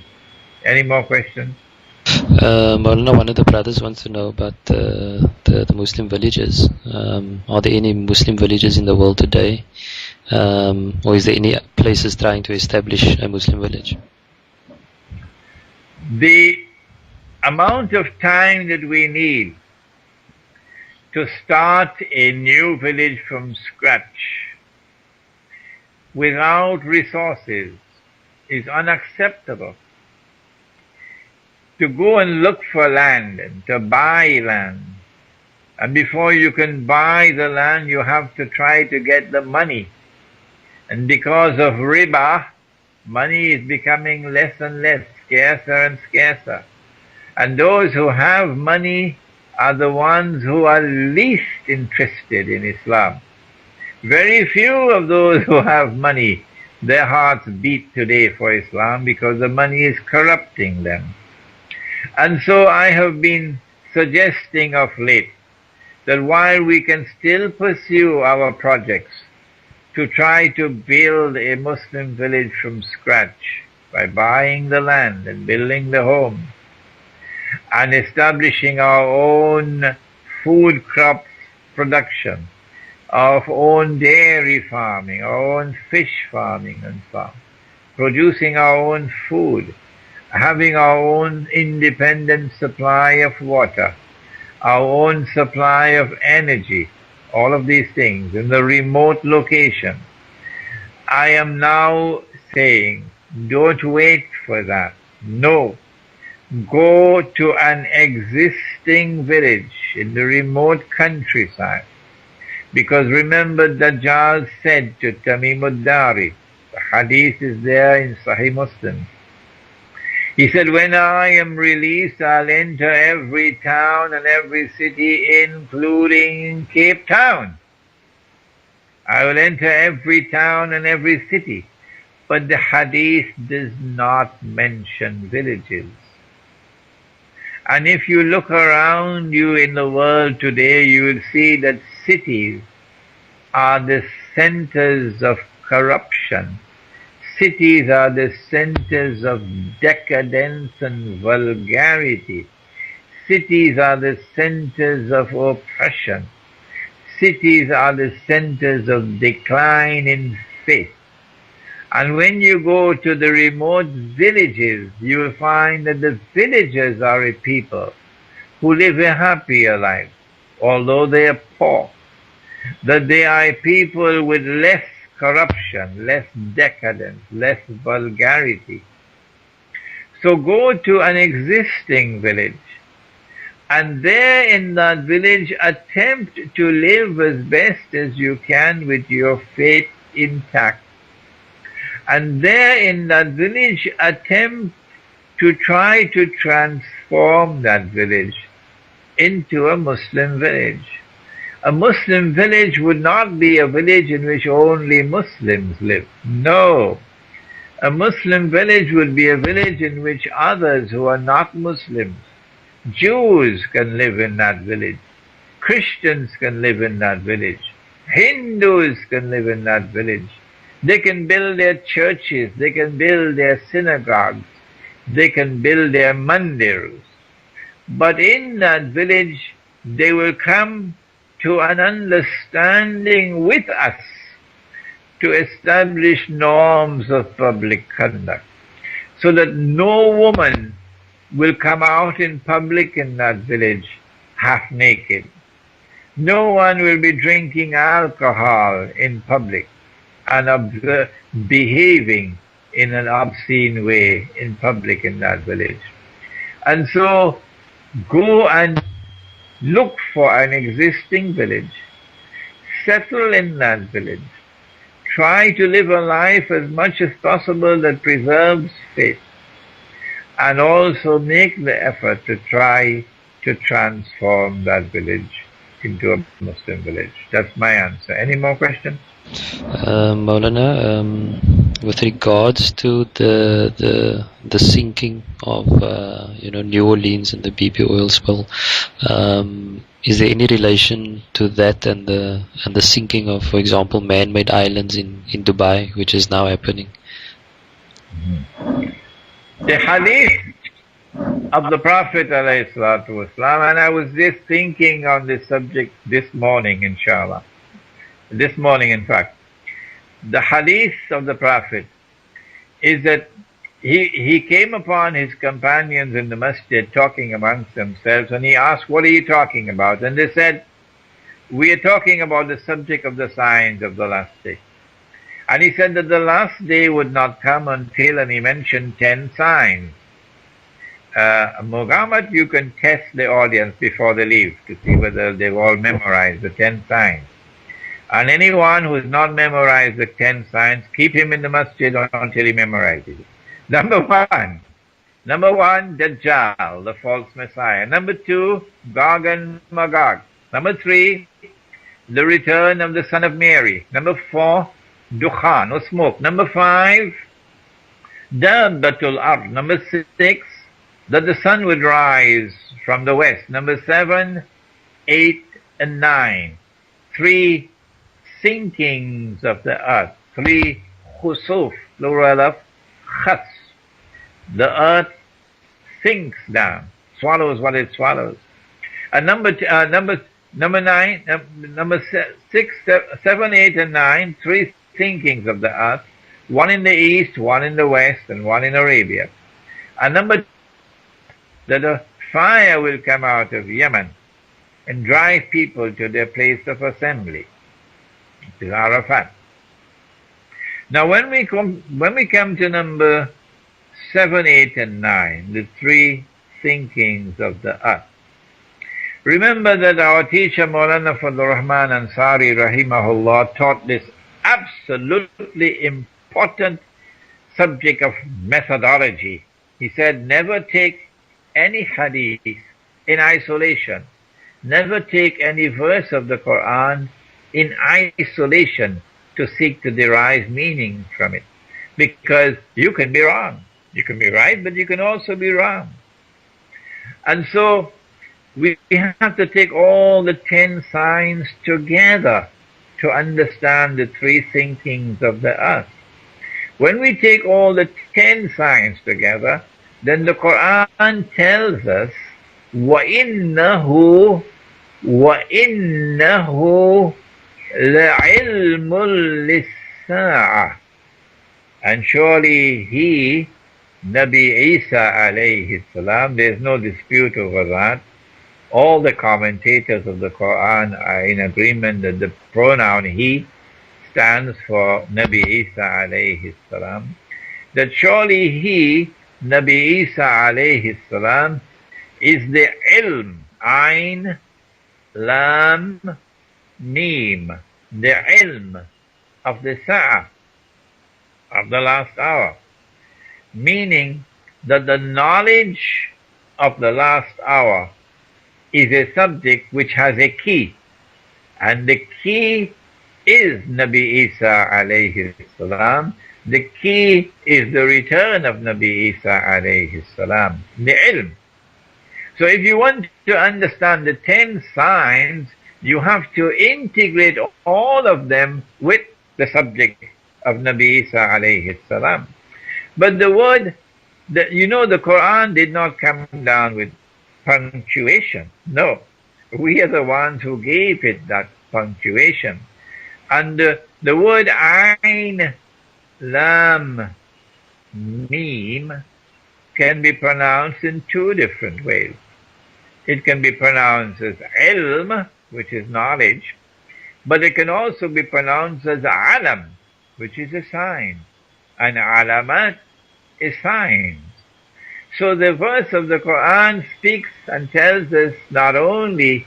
[SPEAKER 1] Any more questions?
[SPEAKER 2] Maulana, one of the brothers wants to know about the Muslim villages. Are there any Muslim villages in the world today? Or is there any places trying to establish a Muslim village?
[SPEAKER 1] The amount of time that we need to start a new village from scratch without resources is unacceptable. To go and look for land and to buy land, and before you can buy the land you have to try to get the money, and because of riba, money is becoming less and less, scarcer and scarcer, and those who have money are the ones who are least interested in Islam. Very few of those who have money, their hearts beat today for Islam because the money is corrupting them. And so I have been suggesting of late that while we can still pursue our projects to try to build a Muslim village from scratch by buying the land and building the home and establishing our own food crops production, our own dairy farming, our own fish farming and so on, producing our own food, having our own independent supply of water, our own supply of energy, all of these things in the remote location. I am now saying, don't wait for that. No. Go to an existing village in the remote countryside. Because remember, Dajjal said to Tamim ad-Dari, the hadith is there in Sahih Muslim. He said, when I am released, I'll enter every town and every city, including Cape Town. I will enter every town and every city. But the hadith does not mention villages. And if you look around you in the world today, you will see that cities are the centers of corruption. Cities are the centers of decadence and vulgarity. Cities are the centers of oppression. Cities are the centers of decline in faith. And when you go to the remote villages, you will find that the villagers are a people who live a happier life, although they are poor. That they are people with less corruption, less decadence, less vulgarity. So go to an existing village, and there in that village attempt to live as best as you can with your faith intact. And there in that village attempt to try to transform that village into a Muslim village. A Muslim village would not be a village in which only Muslims live. No. A Muslim village would be a village in which others who are not Muslims, Jews can live in that village, Christians can live in that village, Hindus can live in that village. They can build their churches, they can build their synagogues, they can build their mandirs. But in that village, they will come to an understanding with us to establish norms of public conduct, so that no woman will come out in public in that village half naked. No one will be drinking alcohol in public and behaving in an obscene way in public in that village. And so go and look for an existing village, settle in that village, try to live a life as much as possible that preserves faith, and also make the effort to try to transform that village into a Muslim village. That's my answer. Any more questions?
[SPEAKER 2] Maulana, with regards to the sinking of New Orleans and the BP oil spill, is there any relation to that and the sinking of, for example, man-made islands in Dubai, which is now happening?
[SPEAKER 1] The hadith of the Prophet ﷺ, and I was just thinking on this subject this morning, inshallah. This morning, in fact, the hadith of the Prophet is that he came upon his companions in the masjid talking amongst themselves, and he asked, what are you talking about? And they said, we are talking about the subject of the signs of the last day. And he said that the last day would not come until, and he mentioned 10 signs. Muhammad, you can test the audience before they leave to see whether they've all memorized the 10 signs. And anyone who has not memorized the 10 signs, keep him in the masjid until he memorizes it. Number one, Dajjal, the false Messiah. Number 2, Gog and Magog. Number 3, the return of the Son of Mary. Number 4, Dukhan, or smoke. Number 5, Dabbatul Ard. Number 6, that the sun would rise from the west. Number 7, 8, and 9. 3, sinkings of the earth. 3 khusuf, plural of khas. The earth sinks down, swallows what it swallows. And number 9, number 6, 7, 8, and 9, 3 sinkings of the earth, one in the east, one in the west, and one in Arabia. And number 2, that a fire will come out of Yemen and drive people to their place of assembly, which is Arafat. Now when we come to number 7, 8, and 9, the 3 sinkings of the earth, remember that our teacher Maulana Fadlur Rahman Ansari rahimahullah taught this absolutely important subject of methodology. He said, never take any hadith in isolation. Never take any verse of the Quran in isolation to seek to derive meaning from it. Because you can be wrong. You can be right, but you can also be wrong. And so we have to take all the 10 signs together to understand the 3 sinkings of the earth. When we take all the 10 signs together, then the Quran tells us, وَإِنَّهُ لَعِلْمٌ لِلسَّاعَةِ. And surely he, Nabi Isa alayhi salam, there is no dispute over that. All the commentators of the Quran are in agreement that the pronoun he stands for Nabi Isa alayhi salam. That surely he, Nabi Isa alayhi salam, is the ilm, ayn, lam, mim, the ilm of the sa'ah, of the last hour. Meaning that the knowledge of the last hour is a subject which has a key. And the key is Nabi Isa alayhi salam. The key is the return of Nabi Isa alayhi salam, the ilm. So if you want to understand the 10 signs, you have to integrate all of them with the subject of Nabi Isa alayhi salam. But the word, the Quran did not come down with punctuation. No. We are the ones who gave it that punctuation. And the word ayn, lam, mim can be pronounced in 2 different ways. It can be pronounced as ilm, which is knowledge, but it can also be pronounced as alam, which is a sign. And alamat is signs. So the verse of the Quran speaks and tells us not only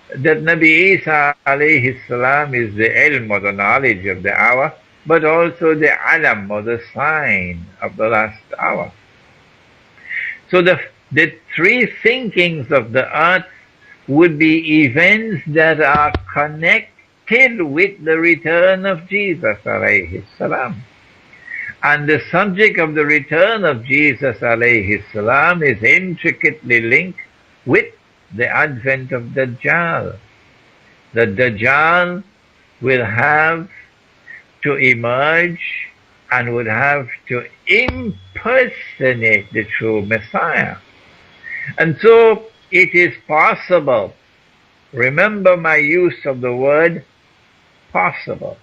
[SPEAKER 1] that Nabi Isa alayhi salam is the ilm or the knowledge of the hour, but also the alam or the sign of the last hour. So the 3 thinkings of the earth would be events that are connected with the return of Jesus alayhi salam. And the subject of the return of Jesus alayhi salam is intricately linked with the advent of Dajjal. The Dajjal will have to emerge and would have to impersonate the true Messiah. And so it is possible, remember my use of the word possible,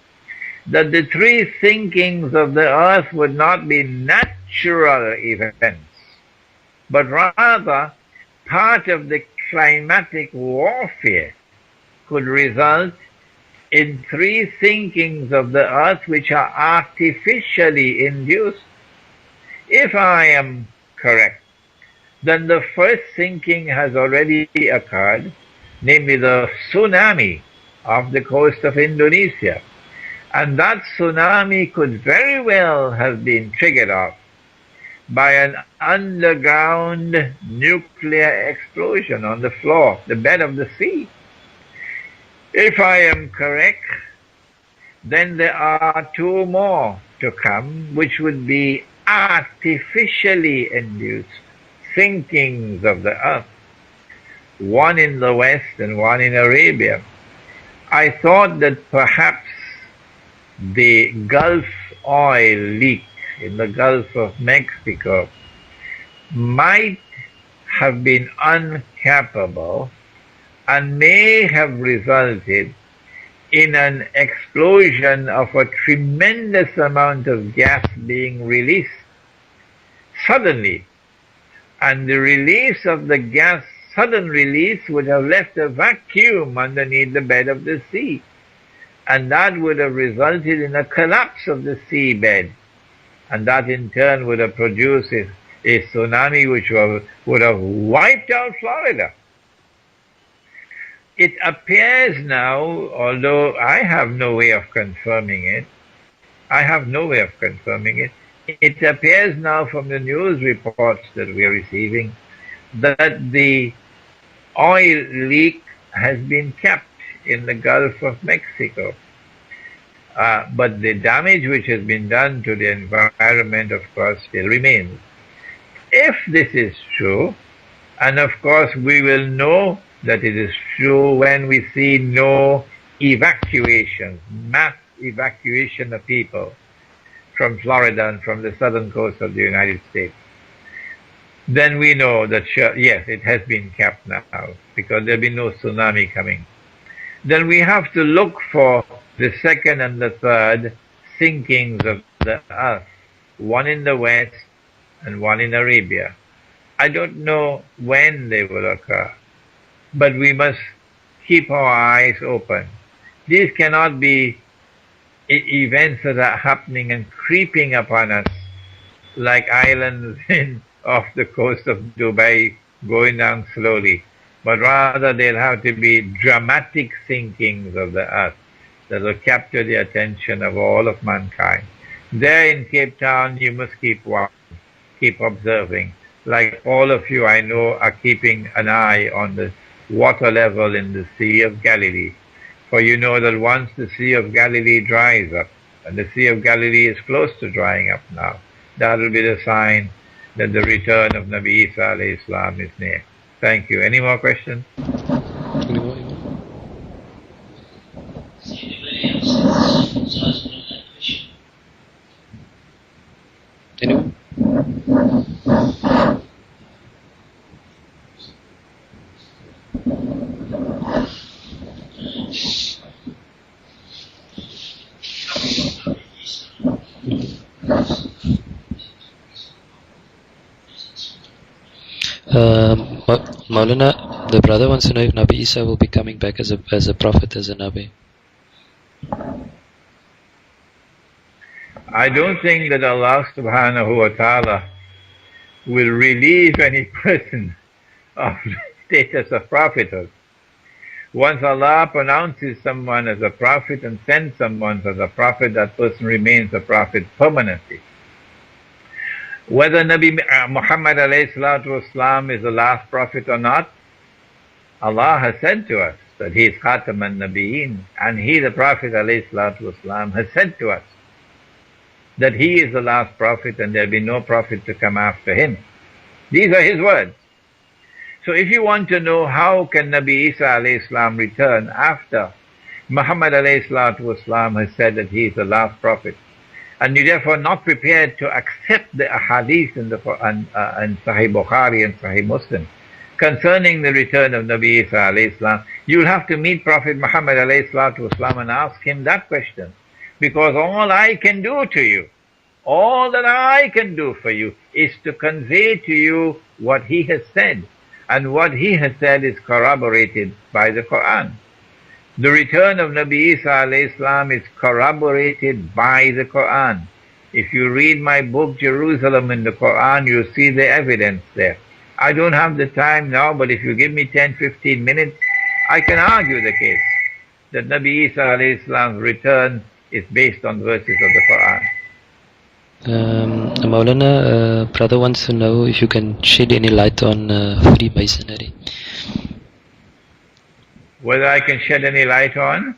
[SPEAKER 1] that the 3 thinkings of the earth would not be natural events, but rather part of the climatic warfare could result in 3 thinkings of the earth which are artificially induced. If I am correct, then the first thinking has already occurred, namely the tsunami off the coast of Indonesia. And that tsunami could very well have been triggered off by an underground nuclear explosion on the floor, the bed of the sea. If I am correct, then there are 2 more to come, which would be artificially induced thinkings of the earth, one in the west and one in Arabia. I thought that perhaps the Gulf oil leak in the Gulf of Mexico might have been uncapable and may have resulted in an explosion of a tremendous amount of gas being released suddenly. And the release of the gas, sudden release, would have left a vacuum underneath the bed of the sea. And that would have resulted in a collapse of the seabed. And that in turn would have produced a tsunami which would have wiped out Florida. It appears now, although I have no way of confirming it, it appears now from the news reports that we are receiving that the oil leak has been kept in the Gulf of Mexico. But the damage which has been done to the environment, of course, still remains. If this is true, and of course we will know that it is true when we see no evacuation, mass evacuation of people from Florida and from the southern coast of the United States, then we know that yes, it has been kept now because there will be no tsunami coming. Then we have to look for the second and the third sinkings of the earth, one in the west and one in Arabia. I don't know when they will occur, but we must keep our eyes open. These cannot be events that are happening and creeping upon us like islands off the coast of Dubai going down slowly, but rather they'll have to be dramatic sinkings of the earth that will capture the attention of all of mankind. There in Cape Town, you must keep watching, keep observing. Like all of you, I know, are keeping an eye on the water level in the Sea of Galilee. For you know that once the Sea of Galilee dries up, and the Sea of Galilee is close to drying up now, that will be the sign that the return of Nabi Isa alayhi salam is near. Thank you. Any more questions?
[SPEAKER 2] Anyone? Maulana, the brother wants to know if Nabi Isa will be coming back as a prophet, as a Nabi.
[SPEAKER 1] I don't think that Allah subhanahu wa ta'ala will relieve any person of the status of prophethood. Once Allah pronounces someone as a prophet and sends someone as a prophet, that person remains a prophet permanently. Whether Nabi Muhammad alayhi salatu wasalam is the last prophet or not, Allah has said to us that he is Khataman Nabiyeen, and he, the Prophet alayhi salatu wasalam, has said to us that he is the last prophet and there will be no prophet to come after him. These are his words. So if you want to know how can Nabi Isa alayhi salam return after Muhammad alayhi salatu wasalam has said that he is the last prophet, and you're therefore not prepared to accept the ahadith in Sahih Bukhari and Sahih Muslim concerning the return of Nabi Isa alayhi salam, you'll have to meet Prophet Muhammad alayhi salatu wasalam and ask him that question. Because all I can do to you, all that I can do for you is to convey to you what he has said. And what he has said is corroborated by the Quran. The return of Nabi Isa alayhi salam is corroborated by the Quran. If you read my book Jerusalem in the Quran, you'll see the evidence there. I don't have the time now, but if you give me 10-15 minutes, I can argue the case that Nabi Isa alayhi salam's return is based on verses of the Quran.
[SPEAKER 2] Maulana, brother wants to know if you can shed any light on Freemasonry.
[SPEAKER 1] Whether I can shed any light on?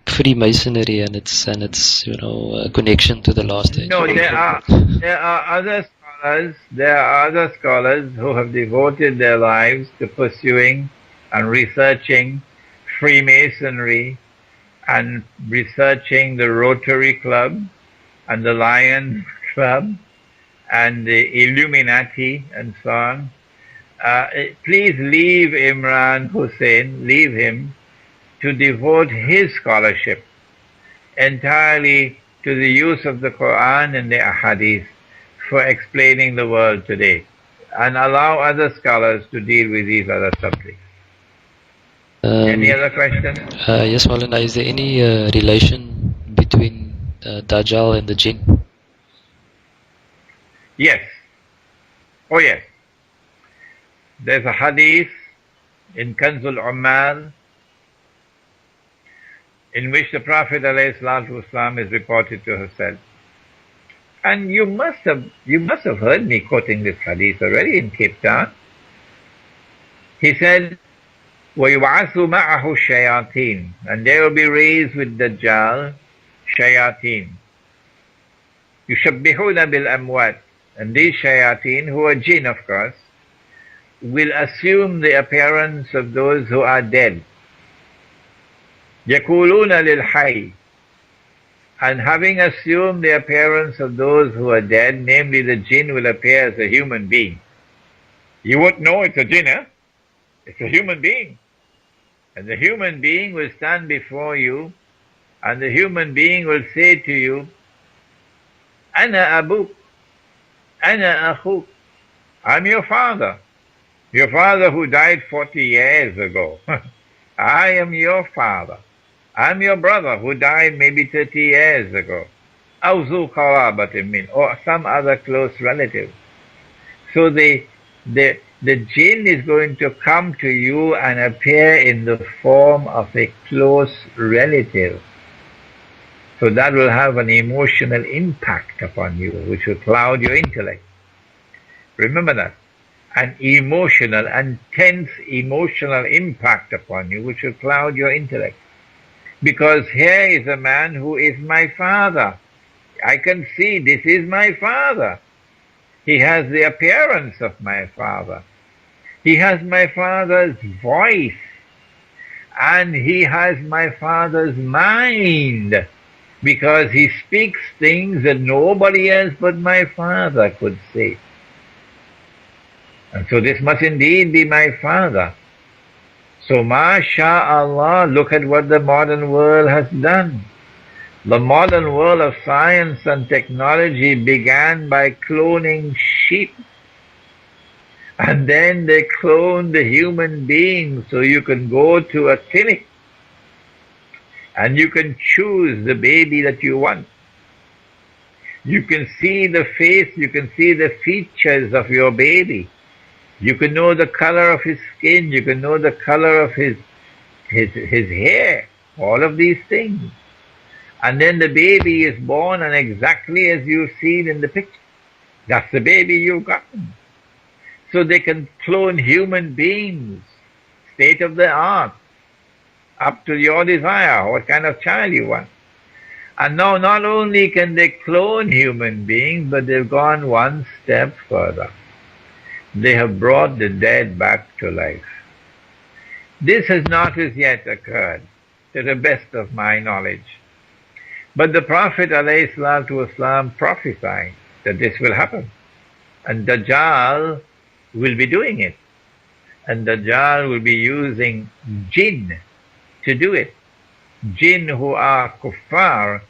[SPEAKER 2] Freemasonry and its connection to the last age.
[SPEAKER 1] No, there are other scholars who have devoted their lives to pursuing and researching Freemasonry and researching the Rotary Club and the Lions Club and the Illuminati and so on. Please leave Imran Hussein, leave him to devote his scholarship entirely to the use of the Quran and the Ahadith for explaining the world today, and allow other scholars to deal with these other subjects. Any other questions?
[SPEAKER 2] Yes, Maulana, is there any relation between Dajjal and the jinn?
[SPEAKER 1] Yes. Oh yes. There's a hadith in Kanzul Ummal in which the Prophet ﷺ is reported to have said, and you must have heard me quoting this hadith already in Cape Town. He said, وَيُبْعَثُ مَعَهُ الشَّيَاطِينَ, and they will be raised with Dajjal, shayateen. يُشَبِّحُونَ بِالْأَمْوَاتِ, and these shayateen, who are jinn of course, will assume the appearance of those who are dead. يَقُولُونَ لِلْحَيِّ, and having assumed the appearance of those who are dead, namely the jinn will appear as a human being. You won't know it's a jinn, eh? It's a human being. And the human being will stand before you, and the human being will say to you, أَنَا أَبُوك, أَنَا أَخُوك, I'm your father who died 40 years ago. I am your father. I'm your brother who died maybe 30 years ago. أَوْ ذُو قَرَابَةٍ مِّنْ, or some other close relative. So the jinn is going to come to you and appear in the form of a close relative. So that will have an emotional impact upon you, which will cloud your intellect. Remember that. An emotional and tense emotional impact upon you, which will cloud your intellect. Because here is a man who is my father. I can see this is my father. He has the appearance of my father. He has my father's voice. And he has my father's mind. Because he speaks things that nobody else but my father could say. And so this must indeed be my father. So MashaAllah, look at what the modern world has done. The modern world of science and technology began by cloning sheep. And then they cloned the human being, so you can go to a clinic and you can choose the baby that you want. You can see the face, you can see the features of your baby. You can know the color of his skin, you can know the color of his hair, all of these things. And then the baby is born and exactly as you've seen in the picture. That's the baby you've gotten. So they can clone human beings, state of the art, up to your desire, what kind of child you want. And now not only can they clone human beings, but they've gone one step further. They have brought the dead back to life. This has not as yet occurred, to the best of my knowledge. But the Prophet ﷺ prophesied that this will happen. And Dajjal will be doing it. And Dajjal will be using jinn to do it. Jinn who are kuffar,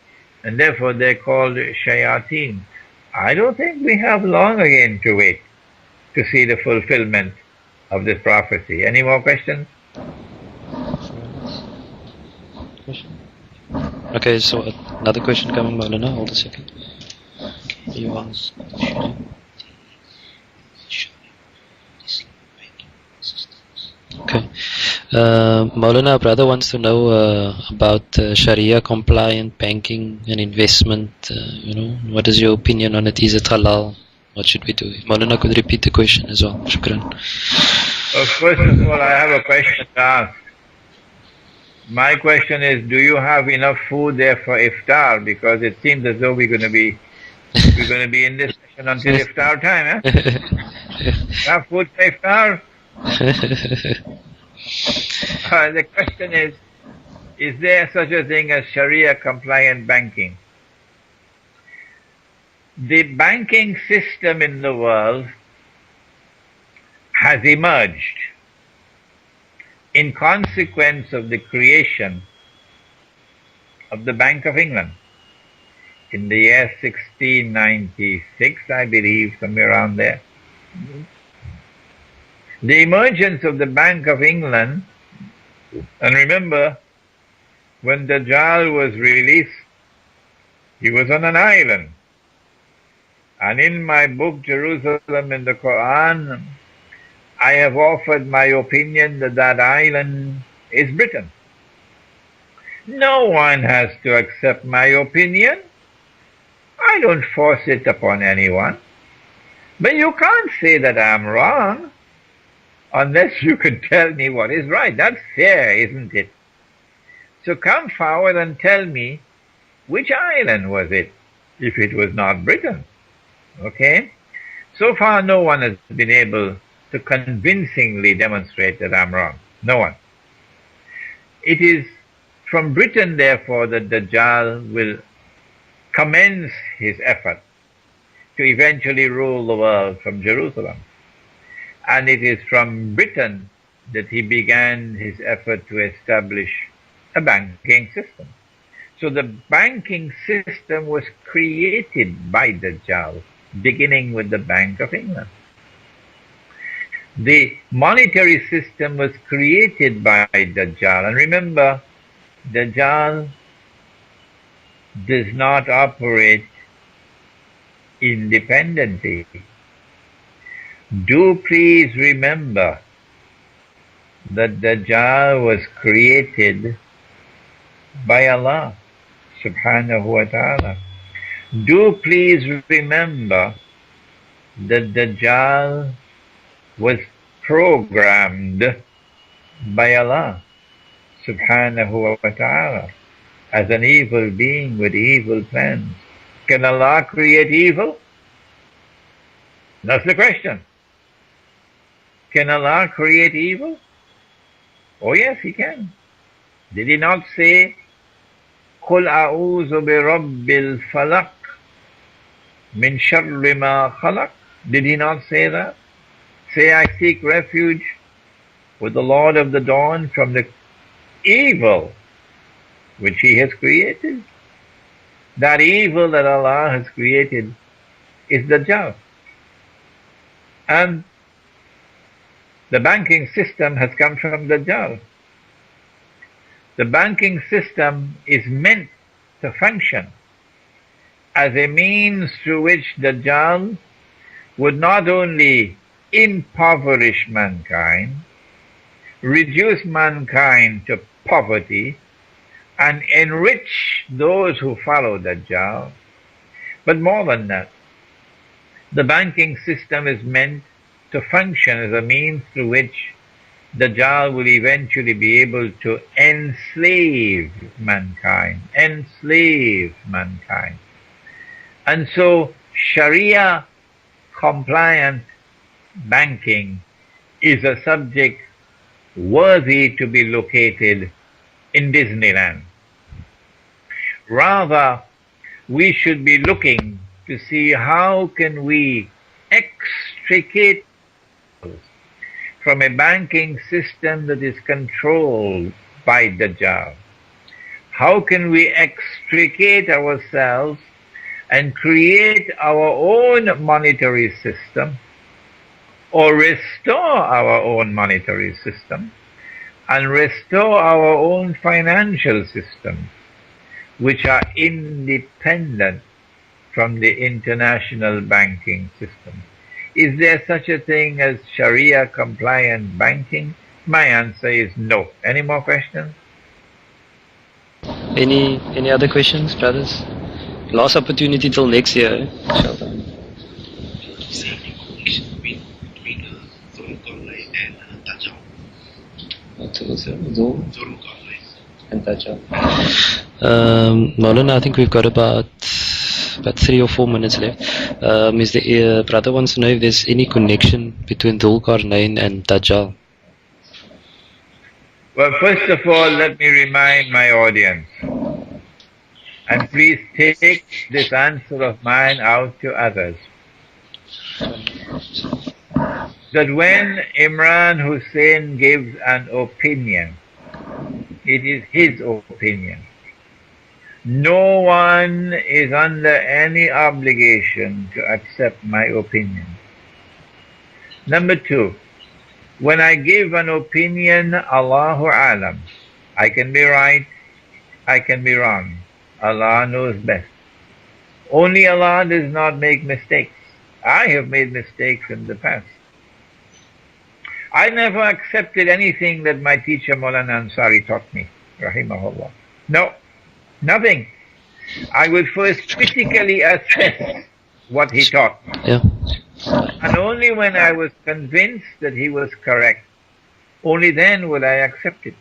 [SPEAKER 1] and therefore they're called shayateen. I don't think we have long again to wait to see the fulfillment of this prophecy. Any more questions?
[SPEAKER 2] Okay, so another question coming, Maulana. Hold a second. You asked. Okay. Maulana, a brother wants to know about Sharia compliant banking and investment. What is your opinion on it? Is it halal? What should we do? If Maulana could repeat the question as well. Shukran.
[SPEAKER 1] First of all, I have a question to ask. My question is, do you have enough food there for iftar? Because it seems as though we're going to be in this session until iftar time, eh? Have food for iftar? The question is, Is there such a thing as Sharia compliant banking? The banking system in the world has emerged in consequence of the creation of the Bank of England in the year 1696, I believe, somewhere around there. The emergence of the Bank of England, and remember, when Dajjal was released, he was on an island. And in my book, Jerusalem in the Quran, I have offered my opinion that that island is Britain. No one has to accept my opinion. I don't force it upon anyone. But you can't say that I'm wrong unless you can tell me what is right. That's fair, isn't it? So come forward and tell me, which island was it, if it was not Britain? Okay? So far no one has been able to convincingly demonstrate that I'm wrong. No one. It is from Britain, therefore, that Dajjal will commence his effort to eventually rule the world from Jerusalem. And it is from Britain that he began his effort to establish a banking system. So the banking system was created by Dajjal, beginning with the Bank of England. The monetary system was created by Dajjal. And remember, Dajjal does not operate independently. Do please remember that Dajjal was created by Allah subhanahu wa ta'ala. Do please remember that Dajjal was programmed by Allah subhanahu wa ta'ala as an evil being with evil plans. Can Allah create evil? That's the question. Can Allah create evil? Oh yes, He can. Did He not say, قُلْ أَعُوذُ بِرَبِّ الْفَلَقِ مِنْ شَرِّ مَا خَلَقَ? Did He not say that? Say, I seek refuge with the Lord of the dawn from the evil which He has created. That evil that Allah has created is Dajjal. And the banking system has come from Dajjal. The banking system is meant to function as a means through which Dajjal would not only impoverish mankind, reduce mankind to poverty, and enrich those who follow Dajjal, but more than that, the banking system is meant to function as a means through which Dajjal will eventually be able to enslave mankind. And so Sharia compliant banking is a subject worthy to be located in Disneyland. Rather, we should be looking to see how can we extricate from a banking system that is controlled by Dajjal. How can we extricate ourselves and create our own monetary system, or restore our own monetary system and restore our own financial system, which are independent from the international banking system? Is there such a thing as Sharia compliant banking? My answer is no. Any more questions?
[SPEAKER 2] Any other questions, brothers? Last opportunity till next year, inshallah. And Dajjal. Maulana, I think we've got about 3 or 4 minutes left. Is the brother wants to know if there's any connection between Dhul Qarnayn and Dajjal.
[SPEAKER 1] Well, first of all, let me remind my audience, and please take this answer of mine out to others, that when Imran Hussein gives an opinion, it is his opinion. No one is under any obligation to accept my opinion. Number two, when I give an opinion, Allahu Alam, I can be right, I can be wrong. Allah knows best. Only Allah does not make mistakes. I have made mistakes in the past. I never accepted anything that my teacher Maulana Ansari taught me, rahimahullah. No, nothing. I would first critically assess what he taught.
[SPEAKER 2] Yeah.
[SPEAKER 1] And only when I was convinced that he was correct, only then would I accept it.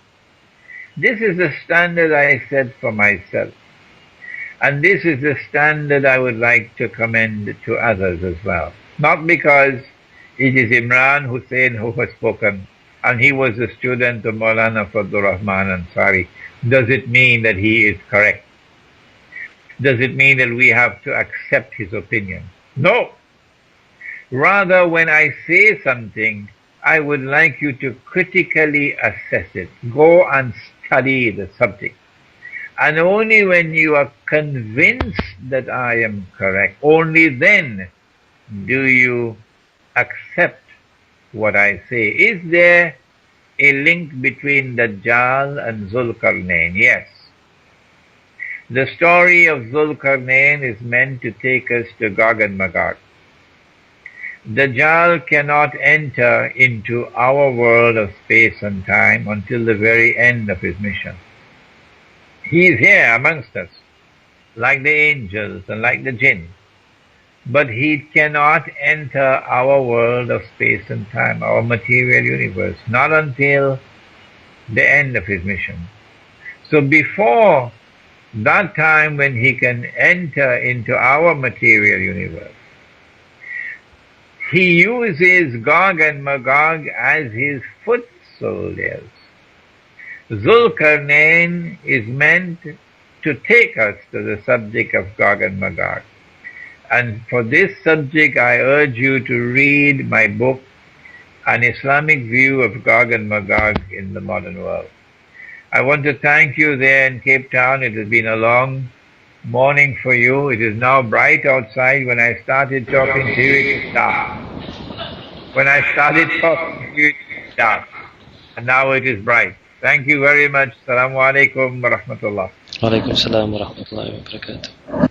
[SPEAKER 1] This is the standard I set for myself. And this is the standard I would like to commend to others as well. Not because it is Imran Hussein who has spoken, and he was a student of Maulana Fadlur Rahman Ansari. Does it mean that he is correct? Does it mean that we have to accept his opinion? No. Rather, when I say something, I would like you to critically assess it. Go and study the subject. And only when you are convinced that I am correct, only then do you accept what I say. Is there a link between Dajjal and Zulkarnain? Yes. The story of Zulkarnain is meant to take us to Gog and Magog. Dajjal cannot enter into our world of space and time until the very end of his mission. He is here amongst us, like the angels and like the jinn. But he cannot enter our world of space and time, our material universe, not until the end of his mission. So before that time when he can enter into our material universe, he uses Gog and Magog as his foot soldiers. Zulkarnain is meant to take us to the subject of Gog and Magog. And for this subject, I urge you to read my book, An Islamic View of Gog and Magog in the Modern World. I want to thank you there in Cape Town. It has been a long morning for you. It is now bright outside. When I started talking to you, it was dark. When I started talking to you, it was dark. And now it is bright. Thank you very much. Assalamu alaikum wa rahmatullah.
[SPEAKER 2] Wa alaikum salam wa rahmatullahi wa barakatuh.